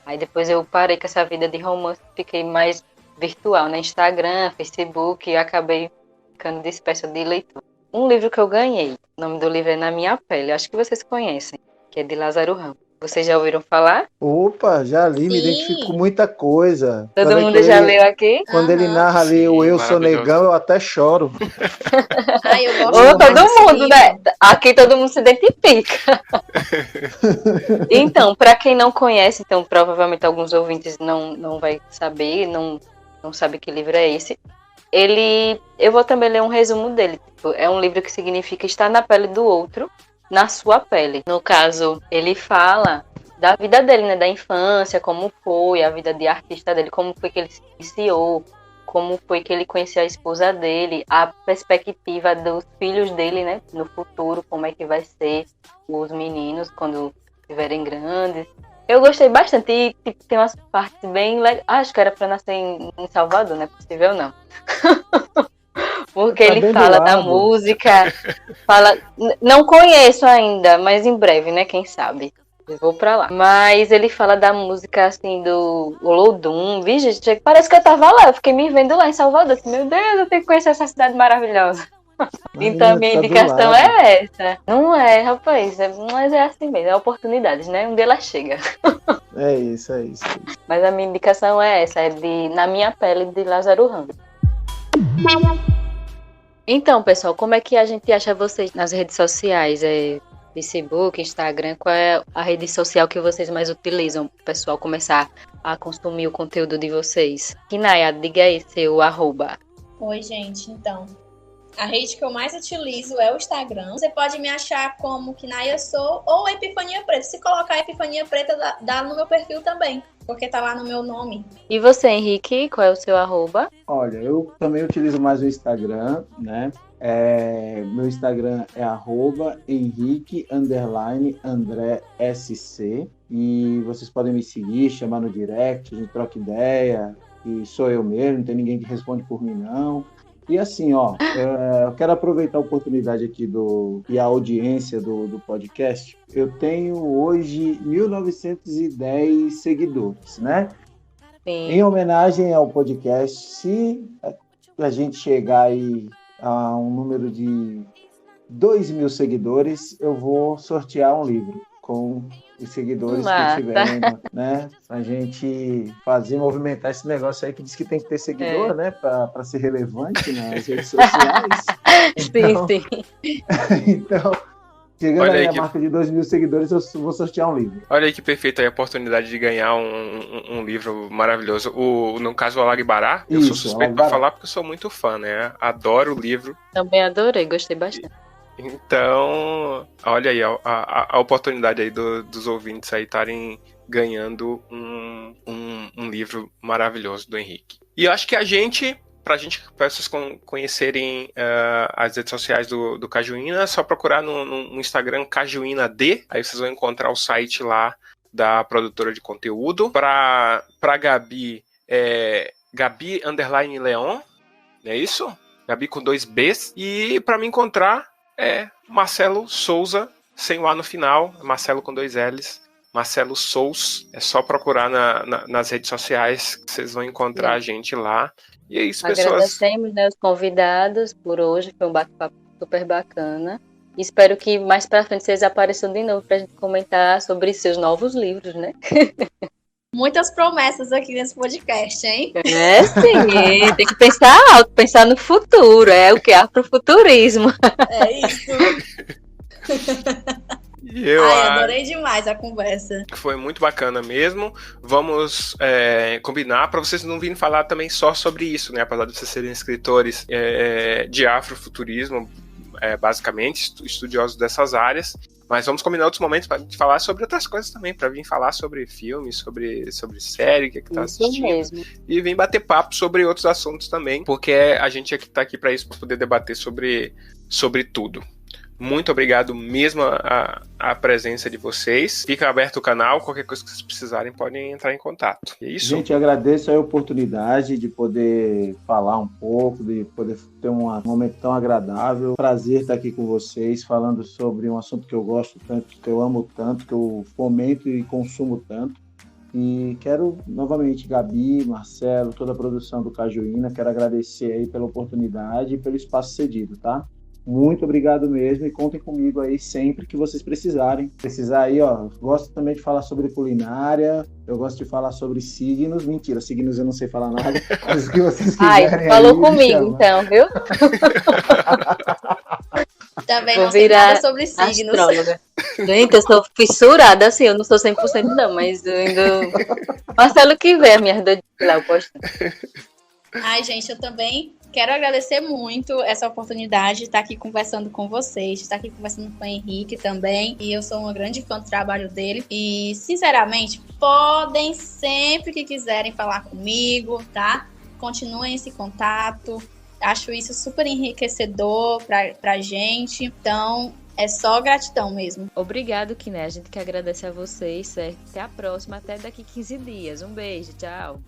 Aí depois eu parei com essa vida de romance, fiquei mais virtual, né? Instagram, Facebook, e acabei ficando dispersa de leitura. Um livro que eu ganhei, o nome do livro é Na Minha Pele, acho que vocês conhecem, que é de Lázaro Ramos. Vocês já ouviram falar? Opa, já li, me identifico com muita coisa. Todo mundo já leu aqui? Quando ele narra ali o Eu Sou Negão, eu até choro. Ai, eu gosto Ou muito todo desse mundo, livro. né? Aqui todo mundo se identifica. Então, para quem não conhece, então provavelmente alguns ouvintes não vai saber, não sabe que livro é esse. Eu vou também ler um resumo dele. Tipo, é um livro que significa estar na pele do outro, na sua pele. No caso, ele fala da vida dele, né? Da infância, como foi a vida de artista dele, como foi que ele se iniciou, como foi que ele conheceu a esposa dele, a perspectiva dos filhos dele, né? No futuro, como é que vai ser os meninos quando estiverem grandes. Eu gostei bastante e tipo, tem umas partes bem legais. Acho que era pra nascer em Salvador, não é possível não. Porque Tá ele bem do fala da lado. música, não conheço ainda, mas em breve, né? Quem sabe? Eu vou pra lá. Mas ele fala da música, assim, do Olodum. Vixe, gente, parece que eu tava lá. Eu fiquei me vendo lá em Salvador. Assim, meu Deus, eu tenho que conhecer essa cidade maravilhosa. Então, a minha Tá do indicação lado. é essa. Não é, rapaz, mas é assim mesmo. É oportunidades, né? Um dia ela chega. É isso, é isso. Mas a minha indicação é essa. É de Na Minha Pele, de Lázaro Ramos. Então, pessoal, como é que a gente acha vocês nas redes sociais? Facebook, Instagram, qual é a rede social que vocês mais utilizam para o pessoal começar a consumir o conteúdo de vocês? Kinaya, diga aí seu @. Oi, gente, então. A rede que eu mais utilizo é o Instagram. Você pode me achar como Kinaya Sou ou Epifania Preta. Se colocar Epifania Preta, dá no meu perfil também, porque tá lá no meu nome. E você, Henrique, qual é o seu @? Olha, eu também utilizo mais o Instagram, né? Meu Instagram é @Henrique_AndréSC. E vocês podem me seguir, chamar no direct, a gente troca ideia. E sou eu mesmo, não tem ninguém que responde por mim, não. E assim, eu quero aproveitar a oportunidade aqui e a audiência do podcast. Eu tenho hoje 1.910 seguidores, né? Sim. Em homenagem ao podcast, se a gente chegar aí a um número de 2.000 seguidores, eu vou sortear um livro com os seguidores que tiverem, né? Pra gente movimentar esse negócio aí que diz que tem que ter seguidor, né? Pra ser relevante nas redes sociais. Então, sim. Então, chegando Olha aí aí a que- marca de 2.000 seguidores, eu vou sortear um livro. Olha aí que perfeita aí a oportunidade de ganhar um livro maravilhoso. No caso, o Alagbará, eu sou Isso, suspeito pra Alagbará. falar porque eu sou muito fã, né? Adoro o livro. Também adorei, gostei bastante. Então, olha aí a oportunidade aí dos ouvintes aí estarem ganhando um livro maravilhoso do Henrique. E eu acho que para vocês conhecerem as redes sociais do Cajuína, é só procurar no Instagram CajuínaD, aí vocês vão encontrar o site lá da produtora de conteúdo. Pra Gabi, Gabi_Leon, não é isso? Gabi com 2 Bs. E para me encontrar, Marcelo Souza, sem o A no final, Marcelo com 2 Ls, Marcelo Sous. É só procurar nas redes sociais que vocês vão encontrar a gente lá. E é isso, pessoas. Agradecemos, né, os convidados por hoje. Foi um bate-papo super bacana. Espero que mais pra frente vocês apareçam de novo pra gente comentar sobre seus novos livros, né? Muitas promessas aqui nesse podcast, hein? É, sim. Tem que pensar alto, pensar no futuro. É o que? Afrofuturismo. É isso. Adorei demais a conversa. Foi muito bacana mesmo. Vamos combinar para vocês não virem falar também só sobre isso, né? Apesar de vocês serem escritores de afrofuturismo, basicamente, estudiosos dessas áreas. Mas vamos combinar outros momentos para falar sobre outras coisas também, para vir falar sobre filmes, sobre série, o que tá assistindo. Mesmo. E vir bater papo sobre outros assuntos também, porque a gente tá aqui para isso, para poder debater sobre tudo. Muito obrigado mesmo a presença de vocês. Fica aberto o canal, qualquer coisa que vocês precisarem podem entrar em contato. É isso? Gente, agradeço a oportunidade de poder falar um pouco, de poder ter um momento tão agradável. Prazer estar aqui com vocês, falando sobre um assunto que eu gosto tanto, que eu amo tanto, que eu fomento e consumo tanto. E quero novamente, Gabi, Marcelo, toda a produção do Cajuína, quero agradecer aí pela oportunidade e pelo espaço cedido, tá? Muito obrigado mesmo e contem comigo aí sempre que vocês precisarem. Precisar aí, ó, gosto também de falar sobre culinária, eu gosto de falar sobre signos. Mentira, signos eu não sei falar nada, mas o que vocês quiserem. Falou aí, comigo então, viu? Também vou não sei nada sobre signos. Astróloga. Gente, eu sou fissurada, assim, eu não sou 100% não, mas eu ainda... Marcelo que vê a minha doida lá, eu posto. Ai, gente, eu também quero agradecer muito essa oportunidade de estar aqui conversando com vocês, de estar aqui conversando com o Henrique também. E eu sou uma grande fã do trabalho dele. E, sinceramente, podem sempre que quiserem falar comigo, tá? Continuem esse contato. Acho isso super enriquecedor pra gente. Então, é só gratidão mesmo. Obrigado, Kiné. A gente que agradece a vocês, certo? Até a próxima, até daqui 15 dias. Um beijo, tchau.